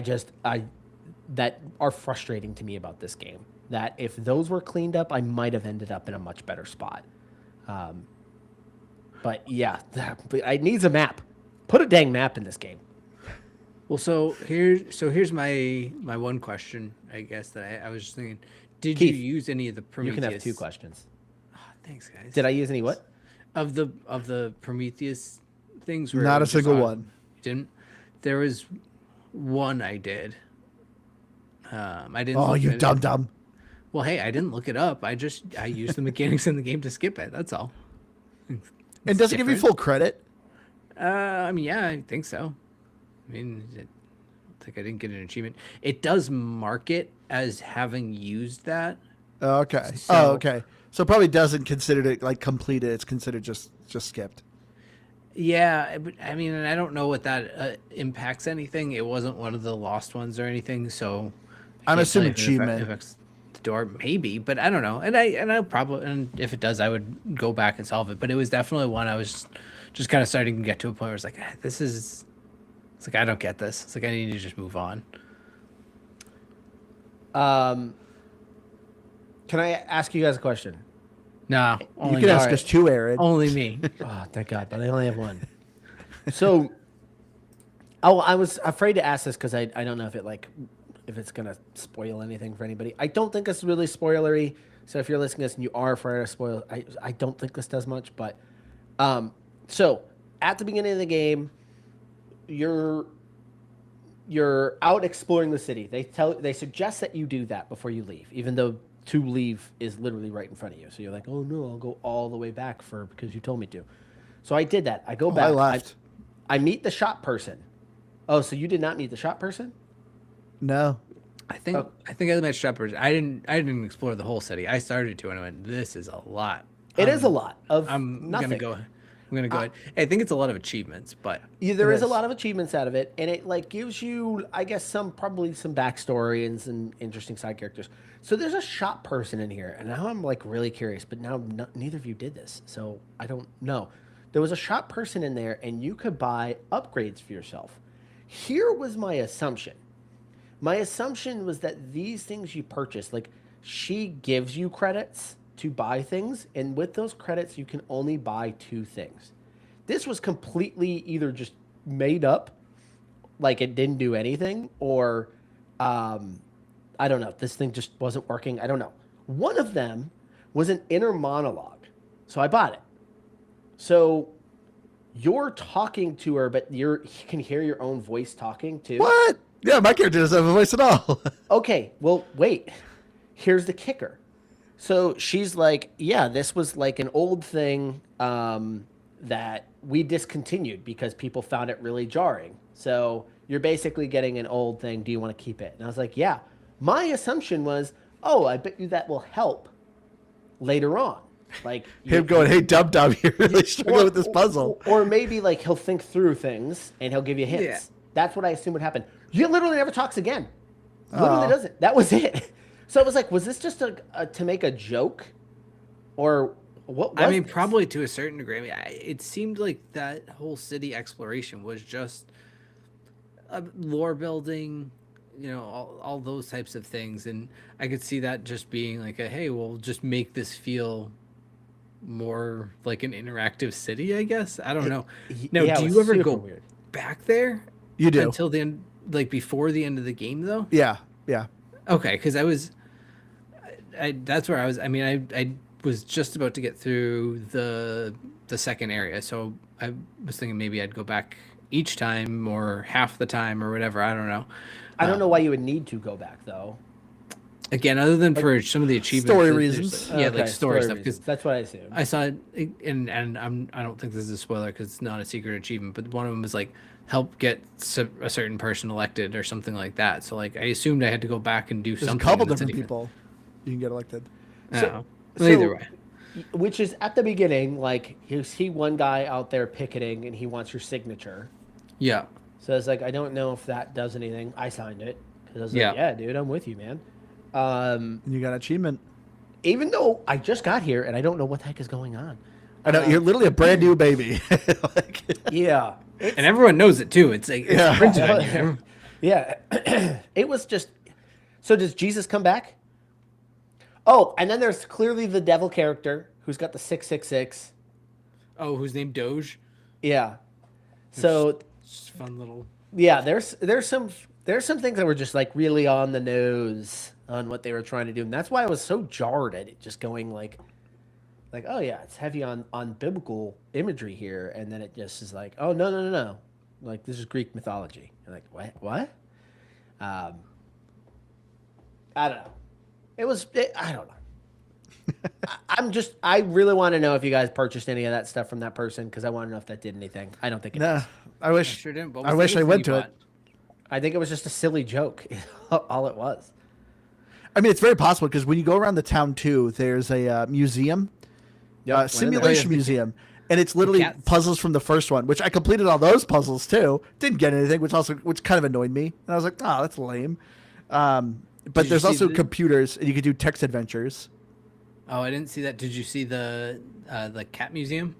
that are frustrating to me about this game. That if those were cleaned up, I might have ended up in a much better spot. But yeah, I needs a map. Put a dang map in this game. Well, so here's my one question, I guess that I was just thinking. Did Keith, you use any of the Prometheus? You can have 2 questions. Oh, thanks, guys. Did I use any what? Of the Prometheus things? Where Not it a was just single on- one. Didn't. There was one I did. I didn't. Oh, look you at it. dumb. Well, hey, I didn't look it up. I used the mechanics in the game to skip it. That's all. And does it give you different. full credit? I mean, yeah, I think so. I mean, like I didn't get an achievement. It does mark it as having used that. Okay. Oh, So okay. So probably doesn't consider it like completed. It's considered just skipped. yeah, but I mean, and I don't know what that impacts anything. It wasn't one of the lost ones or anything, so I I'm can't tell assuming you if it achievement. affects the door. Maybe, but I don't know. And I probably, and if it does, I would go back and solve it. But it was definitely one I was just kind of starting to get to a point where it's like, this is. It's like I don't get this. It's like I need to just move on. Um, can I ask you guys a question? No, You only can me. ask Alright. us too, Aaron. Only me. Oh, thank God, but I only have one. So, oh, I was afraid to ask this because I don't know if if it's gonna spoil anything for anybody. I don't think it's really spoilery. So if you're listening to this and you are afraid of spoil, I don't think this does much. But so at the beginning of the game, you're out exploring the city. They suggest that you do that before you leave, even though to leave is literally right in front of you. So you're like, oh no, I'll go all the way back because you told me to. So I did that. I go back. I left. I meet the shop person. Oh, so you did not meet the shop person? No. I think I met Shepard. I didn't explore the whole city. I started to and I went, this is a lot. It is a lot of I'm nothing. gonna go ahead. I think it's a lot of achievements, but Yeah, there It is a is. lot of achievements out of it, and it like gives you, I guess, probably some backstory and some interesting side characters. So there's a shop person in here, and now I'm like really curious. But now neither of you did this, so I don't know. There was a shop person in there, and you could buy upgrades for yourself. Here was my assumption. My assumption was that these things you purchase, like she gives you credits to buy things, and with those credits, you can only buy two things. This was completely either just made up, like it didn't do anything, or I don't know. This thing just wasn't working. I don't know. One of them was an inner monologue, so I bought it. So you're talking to her, but you can hear your own voice talking too. What? Yeah, my character doesn't have a voice at all. Okay, well, wait. Here's the kicker. So she's like, yeah, this was like an old thing that we discontinued because people found it really jarring. So you're basically getting an old thing. Do you want to keep it? And I was like, yeah. My assumption was, oh, I bet you that will help later on. Like Him going, hey, Dub Dub, you're really struggling with this puzzle. Or maybe like he'll think through things and he'll give you hints. Yeah. That's what I assume would happen. You literally never talks again. Literally Oh. doesn't. That was it. So I was like, was this just to make a joke, or what? Was I mean, this? probably to a certain degree. I mean, it seemed like that whole city exploration was just a lore building, all those types of things, and I could see that just being like hey, we'll just make this feel more like an interactive city, I guess. I don't know. Now, Yeah, it do was you ever super go weird. back there You do. until the end, like before the end of the game, though? Yeah, yeah. Okay, because that's where I was. I mean, I was just about to get through the second area, so I was thinking maybe I'd go back each time or half the time or whatever. I don't know. I don't know why you would need to go back though. Again, other than for some of the achievements, story there's, reasons. yeah, Okay, like story stuff. reasons. Because That's what I assumed. I saw it, and I don't think this is a spoiler because it's not a secret achievement. But one of them was like help get a certain person elected or something like that. So like I assumed I had to go back and do There's something. a couple in the different city. people you can get elected. So, So- either way. Which is at the beginning, like you see one guy out there picketing and he wants your signature. Yeah. So it's like, I don't know if that does anything. I signed it because I was Yeah. like, yeah, dude, I'm with you, man. And you got achievement. Even though I just got here and I don't know what the heck is going on. I know, you're literally a brand new baby. Like, Yeah. And everyone knows it too. It's like it's Yeah. printed on you. Yeah. It was just. So does Jesus come back? Oh, and then there's clearly the devil character who's got the 666. Oh, who's named Doge? Yeah. So Just fun little. yeah, there's some things that were just like really on the nose on what they were trying to do, and that's why I was so jarred at it, just going like oh yeah, it's heavy on biblical imagery here, and then it just is like, oh no, like this is Greek mythology. You're like what? I don't know. I don't know. I really want to know if you guys purchased any of that stuff from that person because I want to know if that did anything. I don't think it Nah, does. I I wish. sure didn't. What I was the wish other I thing went you to it. bought? I think it was just a silly joke. All it was. I mean, it's very possible because when you go around the town too, there's a museum, Yep, went in there. simulation Oh, yeah. museum, and it's literally cats. puzzles from the first one, which I completed all those puzzles too. Didn't get anything, which kind of annoyed me, and I was like, oh, that's lame. But you there's see also the- computers, and you could do text adventures. Oh, I didn't see that. Did you see the cat museum?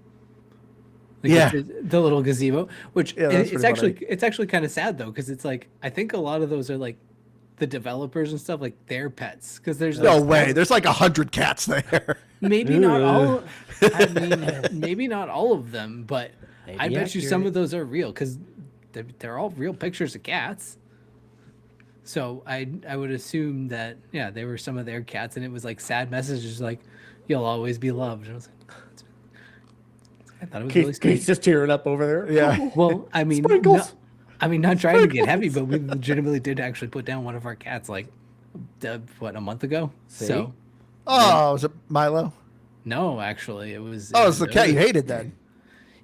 Yeah. The little gazebo, which Yeah, that's it's pretty actually funny. it's actually kind of sad though, because it's like I think a lot of those are like the developers and stuff, like their pets, because there's No like, way. There's like 100 cats there. maybe not all. I mean, maybe not all of them, but I Maybe bet you some accurate. of those are real because they're all real pictures of cats. So I would assume that yeah, they were some of their cats, and it was like sad messages like "You'll always be loved." And I was like, I thought it was really sweet. He's just tearing up over there. Yeah. Well, I mean, Sprinkles. not trying to get heavy, but we legitimately did actually put down one of our cats like a month ago. See? So Oh, was it Milo? no, actually, it was. Oh, it's the cat you hated then.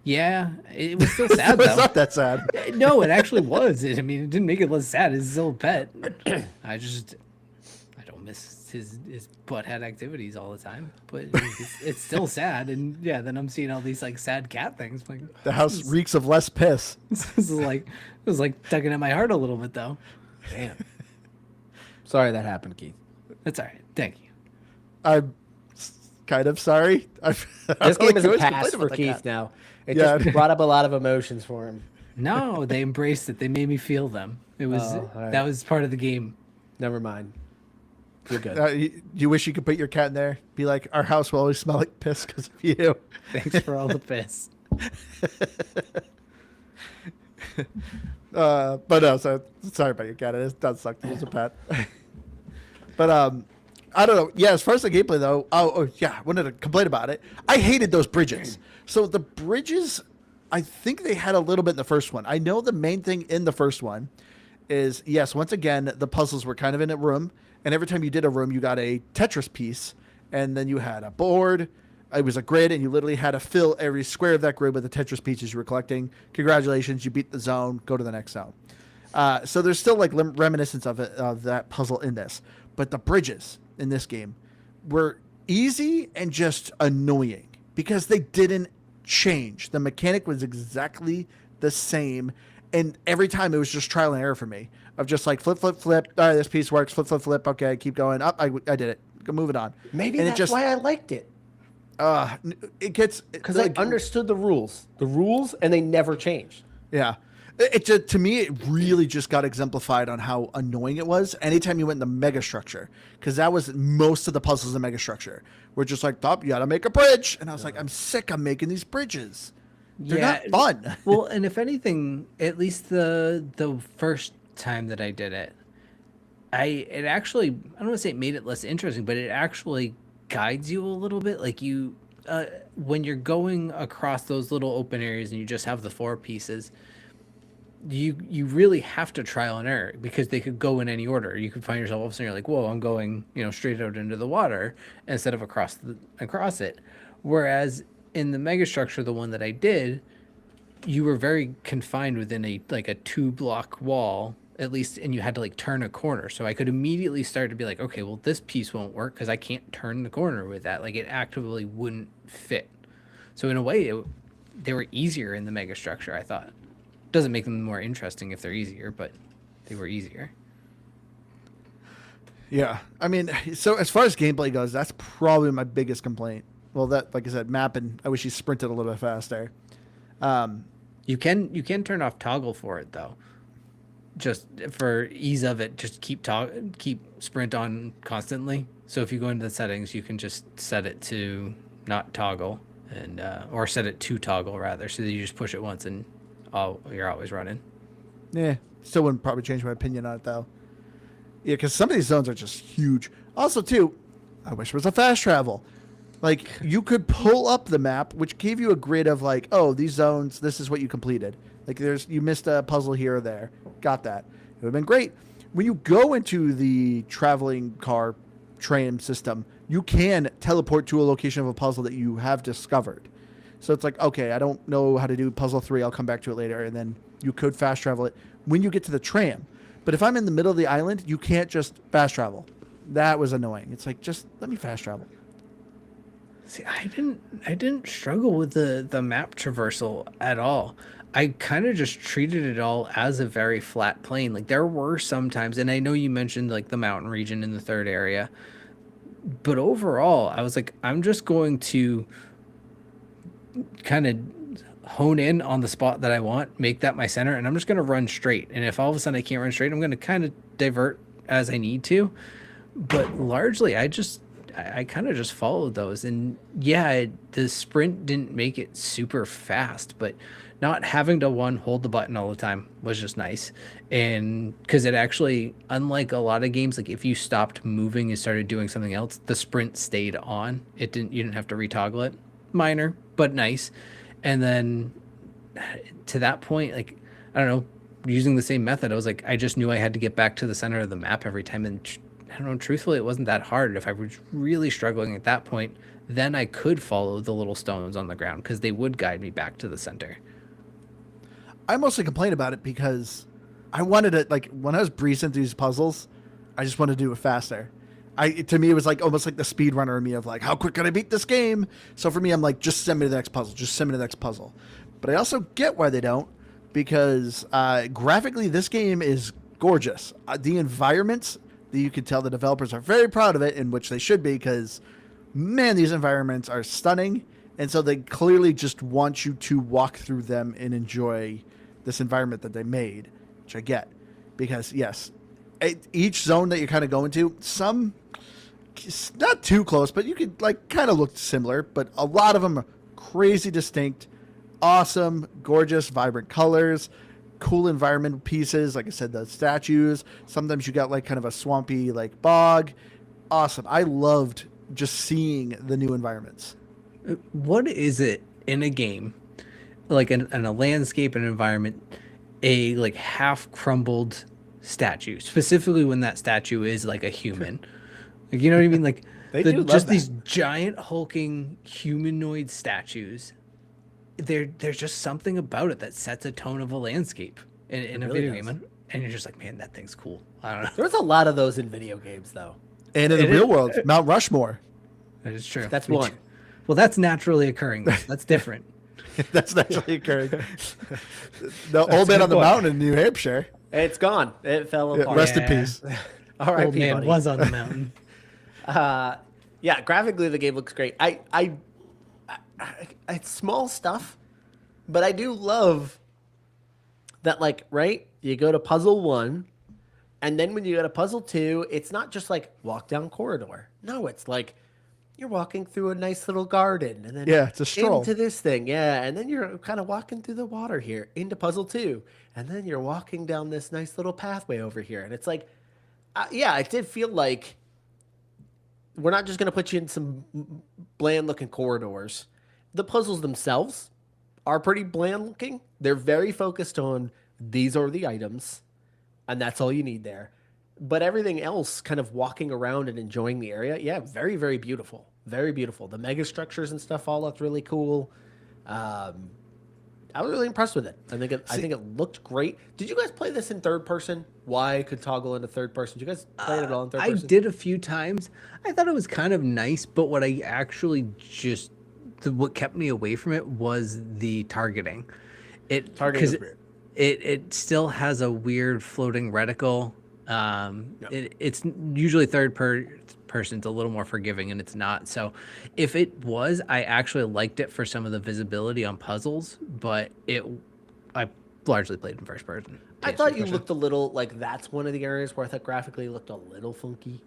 Yeah, it was still sad It's though. not that sad. No, it actually was. I mean, it didn't make it less sad. It's still a pet. I don't miss his butthead activities all the time, but it's still sad. And yeah, then I'm seeing all these like sad cat things. Like The house reeks of less piss. this is like it was like tugging at my heart a little bit though. Damn. Sorry that happened, Keith. That's all right. Thank you. I'm kind of sorry. This game is a pass for Keith Keith now. It Yeah. just brought up a lot of emotions for him. No, they embraced it. They made me feel them. It was Oh, all right. that was part of the game. Never mind. You're good. You wish you could put your cat in there? Be like, our house will always smell like piss because of you. Thanks for all the piss. But no, so sorry about your cat. It does suck to lose a pet. But I don't know. Yeah, as far as the gameplay though, oh yeah, I wanted to complain about it. I hated those bridges. So the bridges, I think they had a little bit in the first one. I know the main thing in the first one is yes, once again, the puzzles were kind of in a room, and every time you did a room, you got a Tetris piece, and then you had a board. It was a grid, and you literally had to fill every square of that grid with the Tetris pieces you were collecting. Congratulations, you beat the zone. Go to the next zone. So there's still like reminiscence of that puzzle in this, but the bridges in this game were easy and just annoying because they didn't change. The mechanic was exactly the same, and every time it was just trial and error for me of just like flip, flip, flip. All right, this piece works. Flip, flip, flip. Okay, keep going. Up, I did it. Go move it on. Maybe and that's why I liked it. It gets Because like, I understood the rules, and they never changed. Yeah. It just, to me, it really just got exemplified on how annoying it was anytime you went in the mega structure. Because that was most of the puzzles in mega structure. We're just like, you got to make a bridge. And I was like, I'm sick of making these bridges. They're not fun. Well, and if anything, at least the first time that I did it, it actually, I don't want to say it made it less interesting, but it actually guides you a little bit. Like you, when you're going across those little open areas and you just have the four pieces, you really have to trial and error because they could go in any order. You could find yourself all of a sudden you're like, whoa, I'm going, straight out into the water instead of across it. Whereas in the mega structure, the one that I did, you were very confined within a 2-block wall at least, and you had to like turn a corner. So I could immediately start to be like, okay, well this piece won't work because I can't turn the corner with that. Like it actively wouldn't fit. So in a way, they were easier in the mega structure, I thought. Doesn't make them more interesting if they're easier, but they were easier. Yeah. I mean, so as far as gameplay goes, that's probably my biggest complaint. Well, that, like I said, mapping, I wish you sprinted a little bit faster. You can turn off toggle for it though. Just for ease of it, just keep sprint on constantly. So if you go into the settings, you can just set it to not toggle and or set it to toggle rather, so that you just push it once and you're always running. Yeah. Still wouldn't probably change my opinion on it though. Yeah, because some of these zones are just huge. Also, too, I wish it was a fast travel. Like, you could pull up the map, which gave you a grid of like, oh, these zones, this is what you completed. Like, you missed a puzzle here or there. Got that. It would have been great. When you go into the traveling car tram system, you can teleport to a location of a puzzle that you have discovered. So it's like, okay, I don't know how to do puzzle 3. I'll come back to it later. And then you could fast travel it when you get to the tram. But if I'm in the middle of the island, you can't just fast travel. That was annoying. It's like, just let me fast travel. See, I didn't struggle with the map traversal at all. I kind of just treated it all as a very flat plane. Like there were some times, and I know you mentioned like the mountain region in the third area, but overall, I was like, I'm just going to kind of hone in on the spot that I want, make that my center, and I'm just going to run straight. And if all of a sudden I can't run straight, I'm going to kind of divert as I need to. But largely, I kind of just followed those. And yeah, the sprint didn't make it super fast, but not having to hold the button all the time was just nice. And because it actually, unlike a lot of games, like if you stopped moving and started doing something else, the sprint stayed on. You didn't have to retoggle it. Minor, but nice. And then to that point, like, I don't know, using the same method, I was like, I just knew I had to get back to the center of the map every time. And I don't know, truthfully, it wasn't that hard. If I was really struggling at that point, then I could follow the little stones on the ground because they would guide me back to the center. I mostly complain about it because I wanted it, like, when I was breezing through these puzzles, I just wanted to do it faster. To me, it was like almost like the speedrunner in me of like, how quick can I beat this game? So for me, I'm like, just send me to the next puzzle. Just send me to the next puzzle. But I also get why they don't, because graphically, this game is gorgeous. The environments, you can tell the developers are very proud of it, in which they should be, because, man, these environments are stunning. And so they clearly just want you to walk through them and enjoy this environment that they made, which I get. Because, yes, each zone that you're kind of going to, some not too close, but you could like kind of look similar, but a lot of them are crazy distinct, awesome, gorgeous, vibrant colors, cool environment pieces. Like I said, the statues, sometimes you got like kind of a swampy like bog. Awesome. I loved just seeing the new environments. What is it in a game, like in a landscape and environment, a like half crumbled statue, specifically when that statue is like a human? Like, you know what I mean? Like just these giant hulking humanoid statues. There's just something about it that sets a tone of a landscape in a video game, and you're just like, man, that thing's cool. I don't know. There's a lot of those in video games, though. And in the real world, Mount Rushmore. That is true. That's one. Well, that's naturally occurring. That's different. That's naturally occurring. The old man on the mountain in New Hampshire. It's gone. It fell apart. Rest in peace. All right, old man was on the mountain. Yeah, graphically the game looks great. I it's small stuff, but I do love that. Like, right, you go to puzzle 1, and then when you go to puzzle 2, it's not just like walk down corridor. No, it's like you're walking through a nice little garden, and then it's a stroll into this thing, and then you're kind of walking through the water here into puzzle 2, and then you're walking down this nice little pathway over here, and it's like, it did feel like we're not just going to put you in some bland looking corridors. The puzzles themselves are pretty bland looking. They're very focused on these are the items, and that's all you need there. But everything else, kind of walking around and enjoying the area, very, very beautiful. Very beautiful. The mega structures and stuff all looked really cool. I was really impressed with it. I think it looked great. Did you guys play this in third person? Why could toggle into third person? Did you guys play it at all in third person? I did a few times. I thought it was kind of nice, but what I actually what kept me away from it was the targeting. It still has a weird floating reticle. It's usually third person's a little more forgiving, and it's not. So if it was, I actually liked it for some of the visibility on puzzles, but I largely played in first person. I thought you looked a little like that's one of the areas where I thought graphically looked a little funky.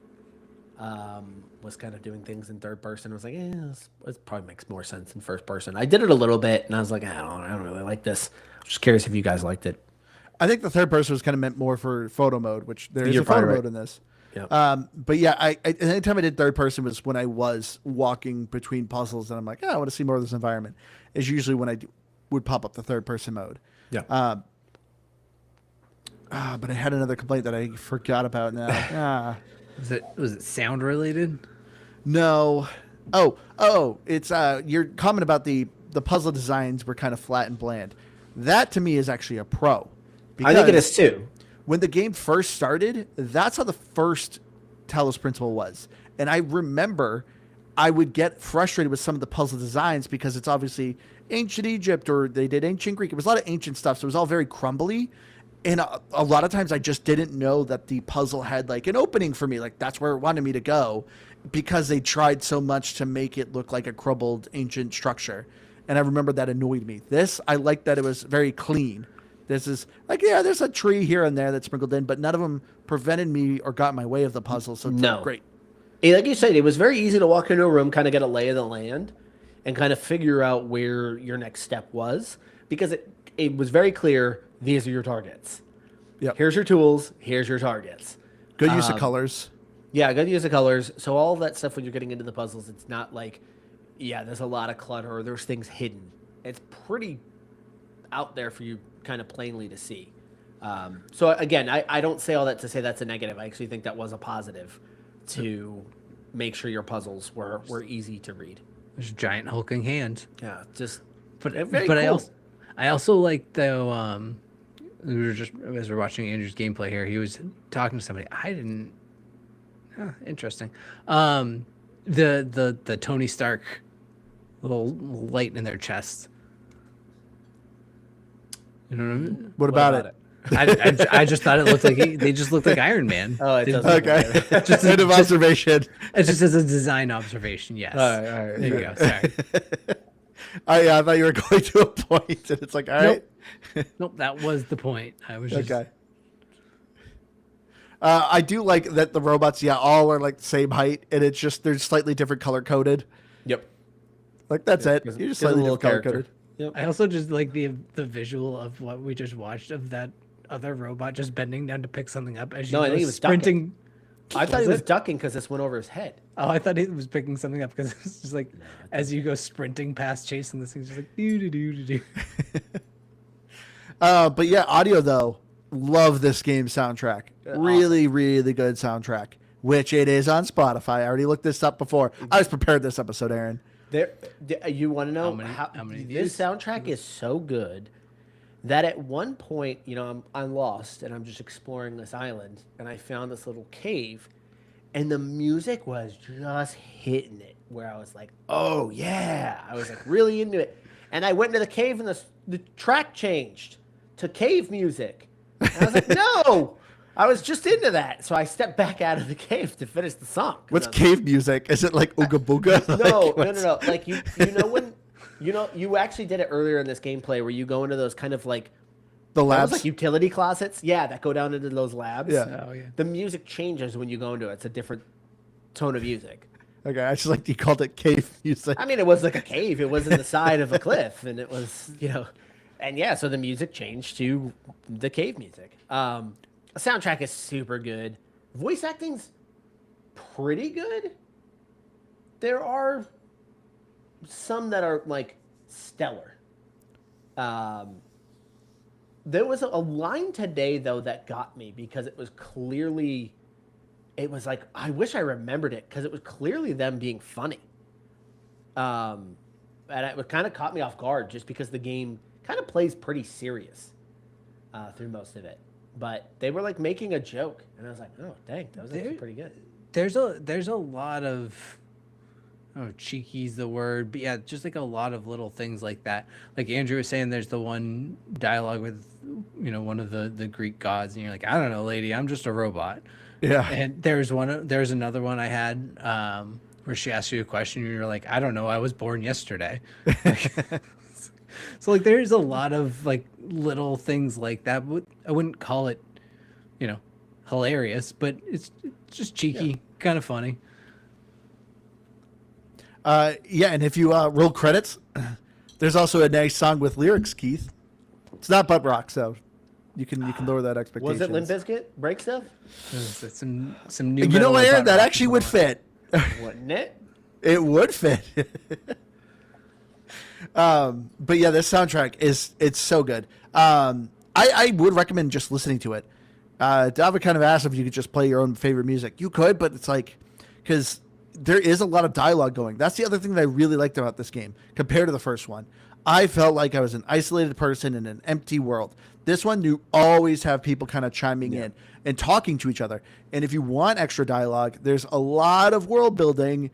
Was kind of doing things in third person. I was like, it probably makes more sense in first person. I did it a little bit, and I was like, I don't really like this. I'm just curious if you guys liked it. I think the third person was kind of meant more for photo mode, which there is a photo mode in this. Yeah. But yeah, anytime I did third person was when I was walking between puzzles, and I'm like, I want to see more of this environment. Is usually when I would pop up the third person mode. Yeah. But I had another complaint that I forgot about now. Was it sound related? No. It's your comment about the puzzle designs were kind of flat and bland. That to me is actually a pro. I think it is too. When the game first started, that's how the first Talos Principle was. And I remember I would get frustrated with some of the puzzle designs because it's obviously ancient Egypt or they did ancient Greek. It was a lot of ancient stuff, so it was all very crumbly. And a lot of times I just didn't know that the puzzle had like an opening for me. Like that's where it wanted me to go because they tried so much to make it look like a crumbled ancient structure. And I remember that annoyed me. This, I like that it was very clean. This is like, yeah, there's a tree here and there that's sprinkled in, but none of them prevented me or got in my way of the puzzle. So it's No. like, great. Like you said, it was very easy to walk into a room, kind of get a lay of the land, and kind of figure out where your next step was because it was very clear. These are your targets. Yep. Here's your tools. Here's your targets. Good use of colors. Yeah, good use of colors. So all of that stuff when you're getting into the puzzles, it's not like, yeah, there's a lot of clutter or there's things hidden. It's pretty out there for you kind of plainly to see. So again, I don't say all that to say that's a negative. I actually think that was a positive to make sure your puzzles were easy to read. There's giant hulking hands. Yeah, just But very but cool. I also like the we were just as we're watching Andrew's gameplay here, he was talking to somebody. I didn't. Interesting. The Tony Stark little light in their chest. You know what I mean? What about it? I just thought it looked like they just looked like Iron Man. Oh, it does. Okay. Just End of observation. It's just as a design observation. Yes. All right. There you go. Sorry. I thought you were going to a point, and it's like, all right. Nope. That was the point. I was just Okay. I do like that the robots, all are like the same height, and it's just they're slightly different color coded. Yep. Like that's it. Gives- You're just gives a slightly little different color character. coded. Yep. I also just like the visual of what we just watched of that other robot just bending down to pick something up as you No, I go think he was ducking. sprinting. I thought he Was was it? ducking because this went over his head. Oh, I thought he was picking something up because it's just like as you go sprinting past chasing this thing's just like do do do do. But yeah, audio though, love this game soundtrack. Really, really good soundtrack. Which it is on Spotify. I already looked this up before. I was prepared this episode, Aaron. You want to know How many this views? soundtrack is so good that at one point, I'm lost and I'm just exploring this island and I found this little cave and the music was just hitting it where I was like, oh yeah, I was like really into it. And I went into the cave and the track changed to cave music. And I was like, no, I was just into that. So I stepped back out of the cave to finish the song. 'Cause What's I'm- cave music? Is it like Ooga Booga? No. Like you know when you actually did it earlier in this gameplay where you go into those kind of like The almost labs? like utility closets. Yeah, that go down into those labs. Yeah. Oh yeah. The music changes when you go into it. It's a different tone of music. Okay, I just like you called it cave music. I mean, it was like a cave. It was in the side of a cliff, and it was and yeah. So the music changed to the cave music. The soundtrack is super good. Voice acting's pretty good. There are some that are like stellar. There was a line today though that got me because it was like I wish I remembered it because it was clearly them being funny. And it kind of caught me off guard just because the game kind of plays pretty serious through most of it. But they were like making a joke, and I was like, "Oh, dang, that was actually pretty good." There's a lot of cheeky's the word, but yeah, just like a lot of little things like that. Like Andrew was saying, there's the one dialogue with one of the Greek gods, and you're like, I don't know, lady, I'm just a robot. Yeah. And there's another one I had where she asked you a question, and you're like, I don't know, I was born yesterday. So like there's a lot of like little things like that. I wouldn't call it, hilarious, but it's just cheeky, kind of funny. Yeah, and if you roll credits, there's also a nice song with lyrics, Keith. It's not butt rock, so you can lower that expectation. Was it Limp Bizkit break stuff? It's some new. You know metal what, Aaron? butt That rock actually is would going fit. Wouldn't it? It would fit. But yeah, this soundtrack it's so good. I would recommend just listening to it. Dava kind of asked if you could just play your own favorite music. You could, but it's like, because there is a lot of dialogue going. That's the other thing that I really liked about this game compared to the first one. I felt like I was an isolated person in an empty world. This one, you always have people kind of chiming in and talking to each other. And if you want extra dialogue, there's a lot of world building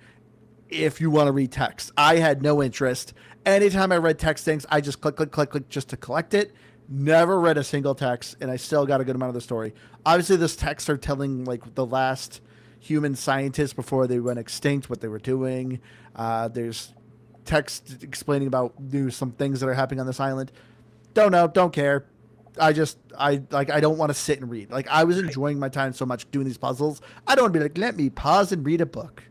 if you want to read text. I had no interest. Anytime I read text things, I just click just to collect it. Never read a single text, and I still got a good amount of the story. Obviously, this texts are telling like the last human scientists before they went extinct, what they were doing. There's text explaining about some things that are happening on this island. Don't know, don't care. I don't want to sit and read. Like, I was enjoying my time so much doing these puzzles. I don't want to be like, let me pause and read a book.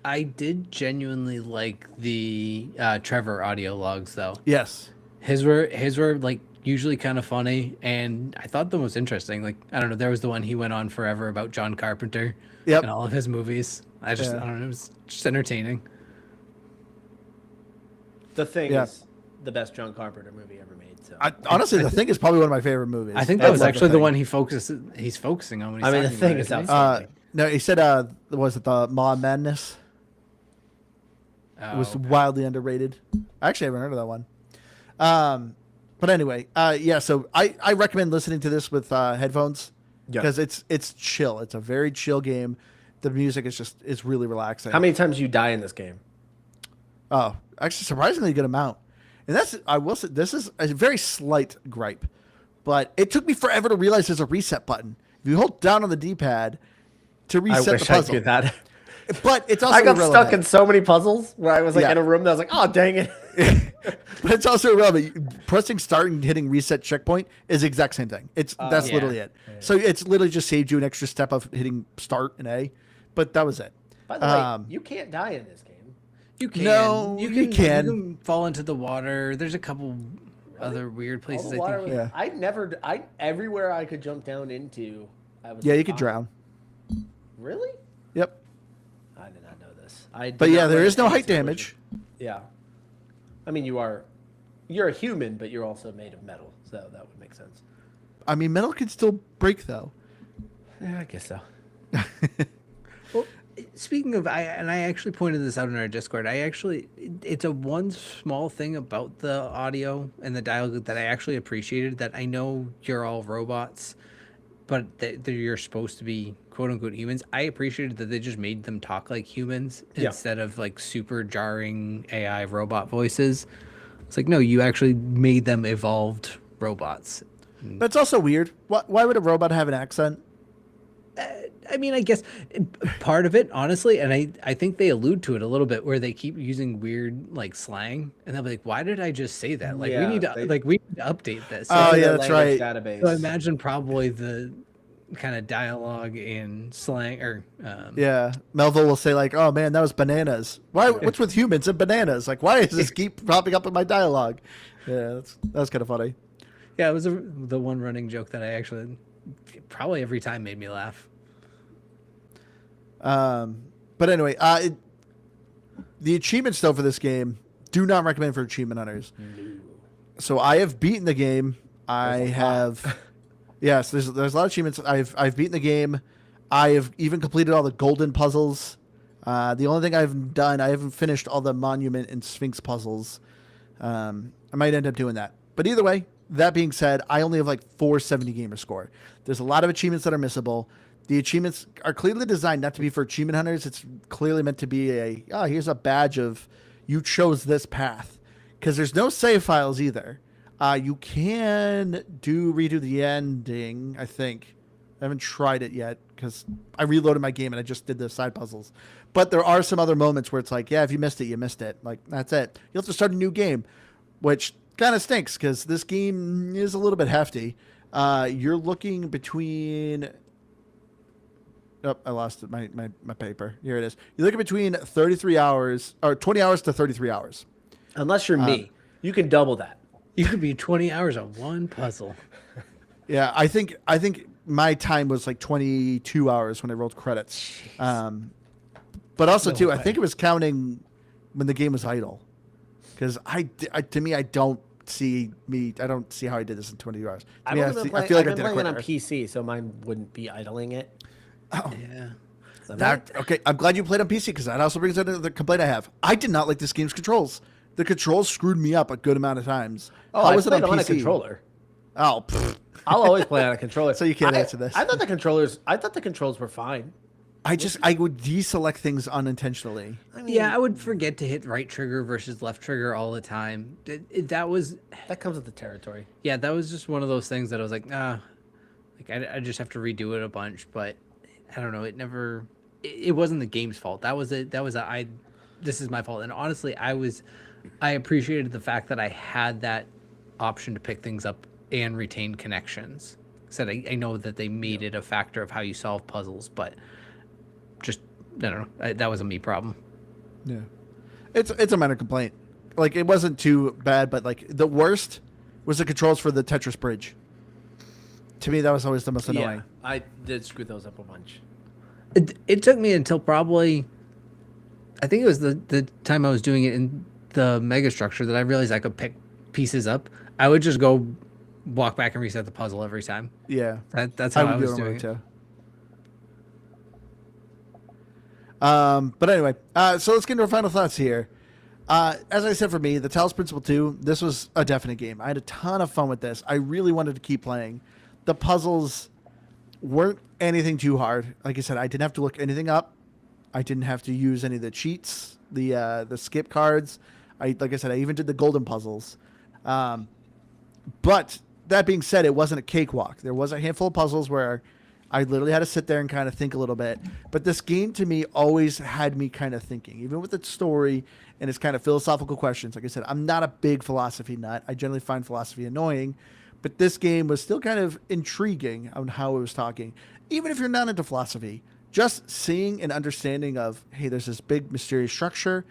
I did genuinely like the Trevor audio logs though. Yes. His were like usually kind of funny, and I thought the most interesting. Like, I don't know, there was the one he went on forever about John Carpenter and all of his movies. I don't know, it was just entertaining. The Thing is the best John Carpenter movie ever made. So honestly, The Thing is probably one of my favorite movies. I think that was actually the one he's focusing on when he's The Thing is outstanding. No, he said, was it the Maw of Madness? It was wildly underrated. I actually haven't heard of that one. But anyway, so I recommend listening to this with headphones because it's chill. It's a very chill game. The music is really relaxing. How many times do you die in this game? Oh, actually, surprisingly good amount. And I will say, this is a very slight gripe, but it took me forever to realize there's a reset button. If you hold down on the D-pad to reset the puzzle. I knew that. But it's also I got irrelevant. stuck in so many puzzles where I was like in a room that I was like, oh, dang it. But it's also irrelevant. Pressing start and hitting reset checkpoint is the exact same thing. That's literally it. Yeah. So it's literally just saved you an extra step of hitting start and A, but that was it. By the way, you can't die in this game. You can. No, you can. You can fall into the water. There's a couple other weird places. I think. Everywhere I could jump down into. You could drown. Really? Yep. I did not know this. But there is no height damage. Yeah. I mean, you're a human, but you're also made of metal, so that would make sense. I mean, metal can still break, though. Yeah, I guess so. Well, speaking of, I actually pointed this out in our Discord. It's a one small thing about the audio and the dialogue that I actually appreciated. That I know you're all robots, but that you're supposed to be quote unquote humans. I appreciated that they just made them talk like humans instead of like super jarring AI robot voices. It's like, no, you actually made them evolved robots. That's also weird. Why would a robot have an accent? I mean, I guess part of it, honestly, and I think they allude to it a little bit where they keep using weird like slang, and they'll be like, "Why did I just say that? Like, we need to update this." Oh yeah, that's right. Database. So I imagine probably the kind of dialogue and slang, or Melville will say like, "Oh man, that was bananas. Why? What's with humans and bananas? Like, why does this keep popping up in my dialogue?" Yeah, that's kind of funny. Yeah, it was the one running joke that I actually probably every time made me laugh. But anyway, the achievements though for this game do not recommend for achievement hunters. No. So I have beaten the game. Yes, there's a lot of achievements. I've beaten the game. I have even completed all the golden puzzles. The only thing I've done, I haven't finished all the monument and sphinx puzzles. I might end up doing that. But either way, that being said, I only have like 470 gamer score. There's a lot of achievements that are missable. The achievements are clearly designed not to be for achievement hunters. It's clearly meant to be here's a badge of you chose this path. Because there's no save files either. You can redo the ending, I think. I haven't tried it yet because I reloaded my game and I just did the side puzzles. But there are some other moments where it's like, if you missed it, you missed it. Like, that's it. You'll have to start a new game, which kind of stinks because this game is a little bit hefty. You're looking between... Oh, I lost it. My paper. Here it is. You're looking between 33 hours or 20 hours to 33 hours. Unless you're me. You can double that. You could be 20 hours on one puzzle. Yeah, I think my time was like 22 hours when I rolled credits. But also, I think it was counting when the game was idle. Because to me, I don't see how I did this in 20 hours. To I've me, only been I playing, feel like I've I been did it playing it on quicker. PC, so mine wouldn't be idling it. Oh, Yeah. So okay. I'm glad you played on PC because that also brings up the complaint I have. I did not like this game's controls. The controls screwed me up a good amount of times. Oh, How I was it played on on PC? a controller. Oh, pfft. I'll always play on a controller. So you can't answer this. I thought the controls were fine. I would deselect things unintentionally. I mean, Yeah, I would forget to hit right trigger versus left trigger all the time. That was, that comes with the territory. yeah, that was just one of those things that I was like, like I just have to redo it a bunch. But I don't know, it wasn't the game's fault. This is my fault. And honestly, I appreciated the fact that I had that option to pick things up and retain connections. Said I know that they made it a factor of how you solve puzzles, but just I don't know. That was a me problem. Yeah, it's a minor complaint. Like it wasn't too bad, but like the worst was the controls for the Tetris bridge. To me, that was always the most annoying. Yeah, I did screw those up a bunch. It took me until probably, I think it was the time I was doing it in the mega structure that I realized I could pick pieces up. I would just go walk back and reset the puzzle every time. Yeah, That's how I was do doing it. too. But anyway, so let's get into our final thoughts here. As I said, for me, the Talos Principle 2, this was a definite game. I had a ton of fun with this. I really wanted to keep playing. The puzzles weren't anything too hard. Like I said, I didn't have to look anything up. I didn't have to use any of the cheats, the skip cards. Like I said, I even did the golden puzzles. But that being said, it wasn't a cakewalk. There was a handful of puzzles where I literally had to sit there and kind of think a little bit. But this game, to me, always had me kind of thinking, even with its story and its kind of philosophical questions. Like I said, I'm not a big philosophy nut. I generally find philosophy annoying. But this game was still kind of intriguing on how it was talking. Even if you're not into philosophy, just seeing and understanding of, hey, there's this big mysterious structure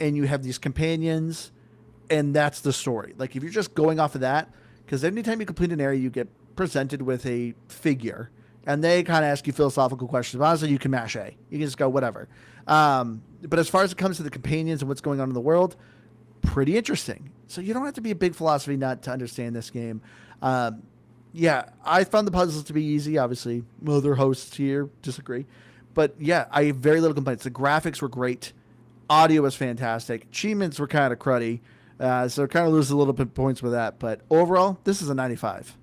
and you have these companions and that's the story. Like if you're just going off of that, because anytime you complete an area, you get presented with a figure and they kind of ask you philosophical questions. Honestly, you can mash A. You can just go whatever. But as far as it comes to the companions and what's going on in the world, pretty interesting. So you don't have to be a big philosophy nut to understand this game. Yeah, I found the puzzles to be easy. Obviously, other hosts here disagree. But yeah, I have very little complaints. The graphics were great. Audio was fantastic. Achievements were kind of cruddy. So kind of lose a little bit of points with that. But overall, this is a 95.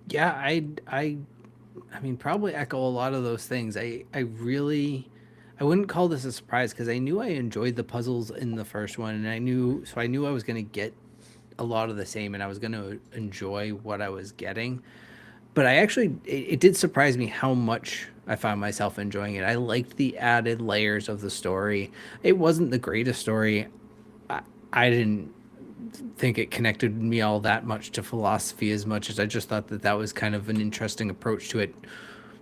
Yeah, I mean, probably echo a lot of those things. I wouldn't call this a surprise because I knew I enjoyed the puzzles in the first one, and I knew I was going to get a lot of the same, and I was going to enjoy what I was getting. But it did surprise me how much I found myself enjoying it. I liked the added layers of the story. It wasn't the greatest story. I didn't think it connected me all that much to philosophy as much as I just thought that was kind of an interesting approach to it.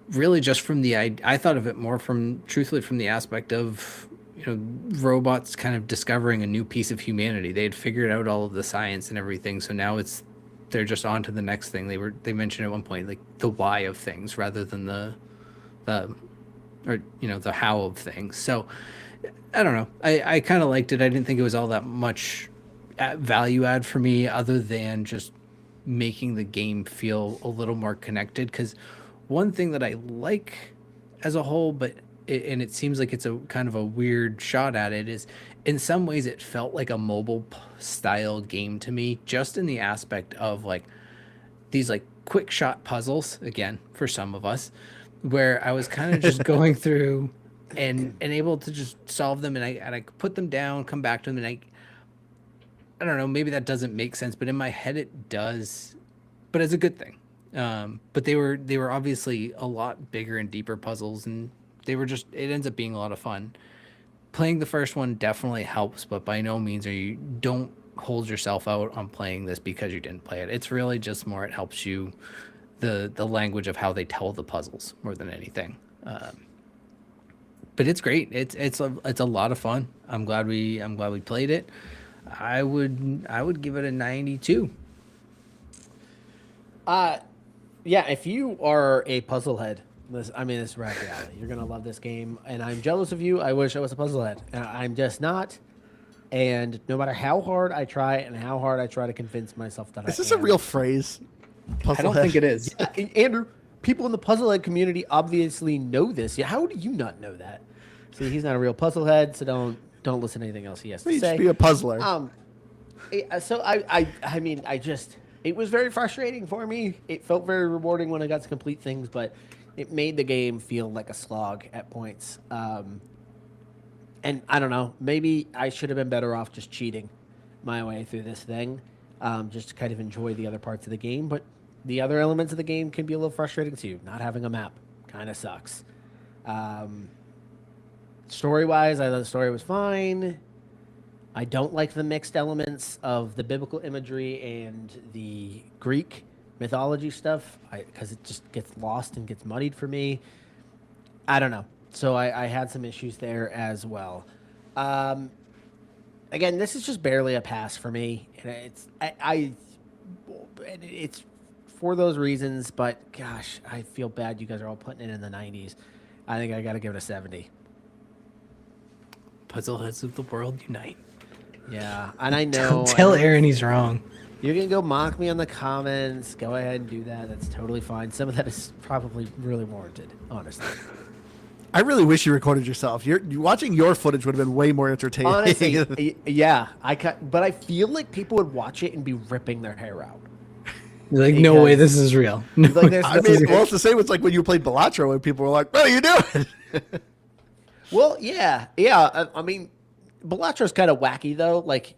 Really, just from I thought of it more truthfully from the aspect of, robots kind of discovering a new piece of humanity. They had figured out all of the science and everything, so now they're just on to the next thing. They mentioned at one point like the why of things rather than the how of things. So I don't know. I kind of liked it. I didn't think it was all that much value add for me other than just making the game feel a little more connected. Because one thing that I like as a whole, and it seems like it's a kind of a weird shot at it, is in some ways it felt like a mobile style game to me, just in the aspect of like these like quick shot puzzles, again, for some of us, where I was kind of just going through and able to just solve them, and I put them down, come back to them, and I don't know, maybe that doesn't make sense, but in my head it does, but it's a good thing. But they were obviously a lot bigger and deeper puzzles, and it ends up being a lot of fun. Playing the first one definitely helps, but by no means don't hold yourself out on playing this because you didn't play it. It's really just more, it helps you, the language of how they tell the puzzles more than anything. But it's great. It's a lot of fun. I'm glad we played it. I would give it a 92. Yeah, if you are a puzzle head, this is rad reality. You're gonna love this game, and I'm jealous of you. I wish I was a puzzle head. I'm just not. And no matter how hard I try and how hard I try to convince myself that Is this a real phrase? I don't think it is. Yeah, Andrew, people in the puzzlehead community obviously know this. Yeah, how do you not know that? See, he's not a real puzzlehead, so don't listen to anything else he has to Please say. be a puzzler. So I mean, it was very frustrating for me. It felt very rewarding when I got to complete things, but it made the game feel like a slog at points. And I don't know, maybe I should have been better off just cheating my way through this thing, just to kind of enjoy the other parts of the game. But the other elements of the game can be a little frustrating too. Not having a map kind of sucks. Story-wise, I thought the story was fine. I don't like the mixed elements of the biblical imagery and the Greek mythology stuff because it just gets lost and gets muddied for me. I don't know. So I had some issues there as well. Again, this is just barely a pass for me. And it's for those reasons, but gosh, I feel bad you guys are all putting it in the 90s. I think I got to give it a 70. Puzzleheads of the world unite. Yeah, and I know. Don't tell Aaron he's wrong. You can go mock me on the comments. Go ahead and do that. That's totally fine. Some of that is probably really warranted, honestly. I really wish you recorded yourself. Watching your footage would have been way more entertaining. Honestly, yeah. But I feel like people would watch it and be ripping their hair out. You're like, no way, this is real. No, like, there's I mean, well, it's the same. It's like when you played Balatro and people were like, "What are you doing?" Well, yeah. I mean, Balatro's kind of wacky though. Like,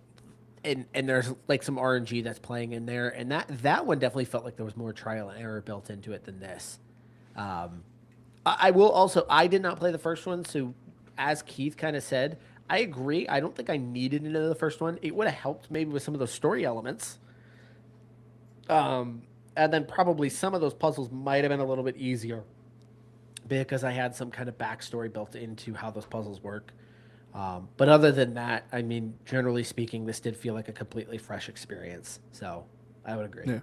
and there's like some RNG that's playing in there, and that one definitely felt like there was more trial and error built into it than this. I will also. I did not play the first one, so as Keith kind of said, I agree. I don't think I needed into the first one. It would have helped maybe with some of those story elements. And then probably some of those puzzles might have been a little bit easier because I had some kind of backstory built into how those puzzles work. But other than that, I mean, generally speaking, this did feel like a completely fresh experience. So I would agree. Yeah.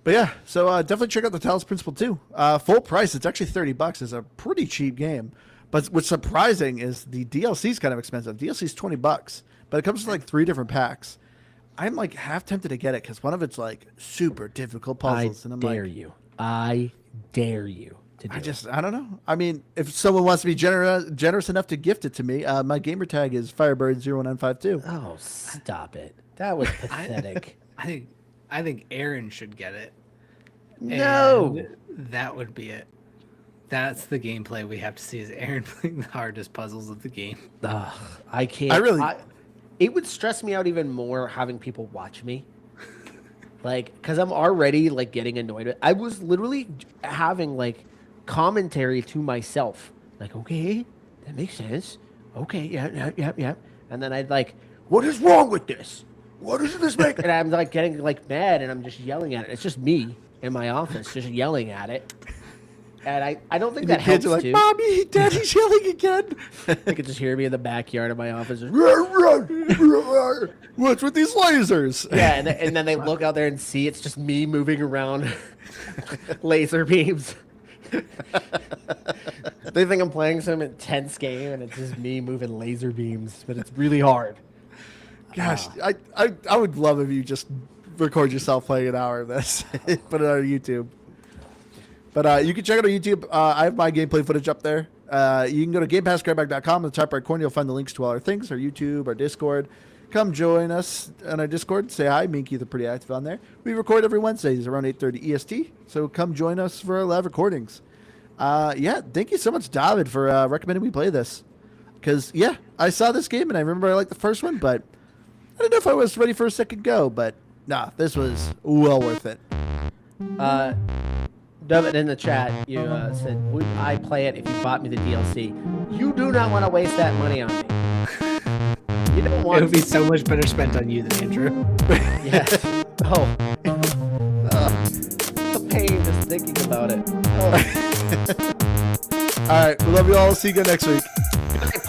But yeah, so definitely check out the Talos Principle 2. Full price, it's actually $30. It's a pretty cheap game. But what's surprising is the DLC is kind of expensive. DLC is $20, but it comes with like 3 different packs. I'm like half tempted to get it because one of it's like super difficult puzzles. I dare you to do it. I don't know. I mean, if someone wants to be generous enough to gift it to me, my gamer tag is Firebird01952. Oh, stop it. That was pathetic. I think Aaron should get it. No. And that would be it. That's the gameplay we have to see is Aaron playing the hardest puzzles of the game. Ugh, I can't. It would stress me out even more having people watch me. Like, because I'm already, like, getting annoyed. I was literally having, like, commentary to myself. Like, okay, that makes sense. Okay, yeah. And then I'd, like, what is wrong with this? What does this make? And I'm, like, getting, like, mad, and I'm just yelling at it. It's just me in my office just yelling at it. And I don't think that helps, kids are like, too. Mommy, Daddy's yelling again. They could just hear me in the backyard of my office. Just, what's with these lasers? yeah, and then they look out there and see it's just me moving around laser beams. They think I'm playing some intense game, and it's just me moving laser beams, but it's really hard. Gosh, I would love if you just record yourself playing an hour of this, put it on YouTube. But you can check it on YouTube. I have my gameplay footage up there. You can go to GamePassGrabBag.com. In the top right corner, you'll find the links to all our things, our YouTube, our Discord. Come join us on our Discord. Say hi. Me and Keith are pretty active on there. We record every Wednesdays around 8:30 EST. So come join us for our live recordings. Yeah, thank you so much, David, for recommending we play this. Because, yeah, I saw this game, and I remember I liked the first one, but I don't know if I was ready for a second go. But, nah, this was well worth it. David, in the chat, you said, would I play it if you bought me the DLC? You do not want to waste that money on me. You don't want It would be so much better spent on you than Andrew. Yes. Oh. The pain just thinking about it. Oh. All right. We love you all. See you again next week.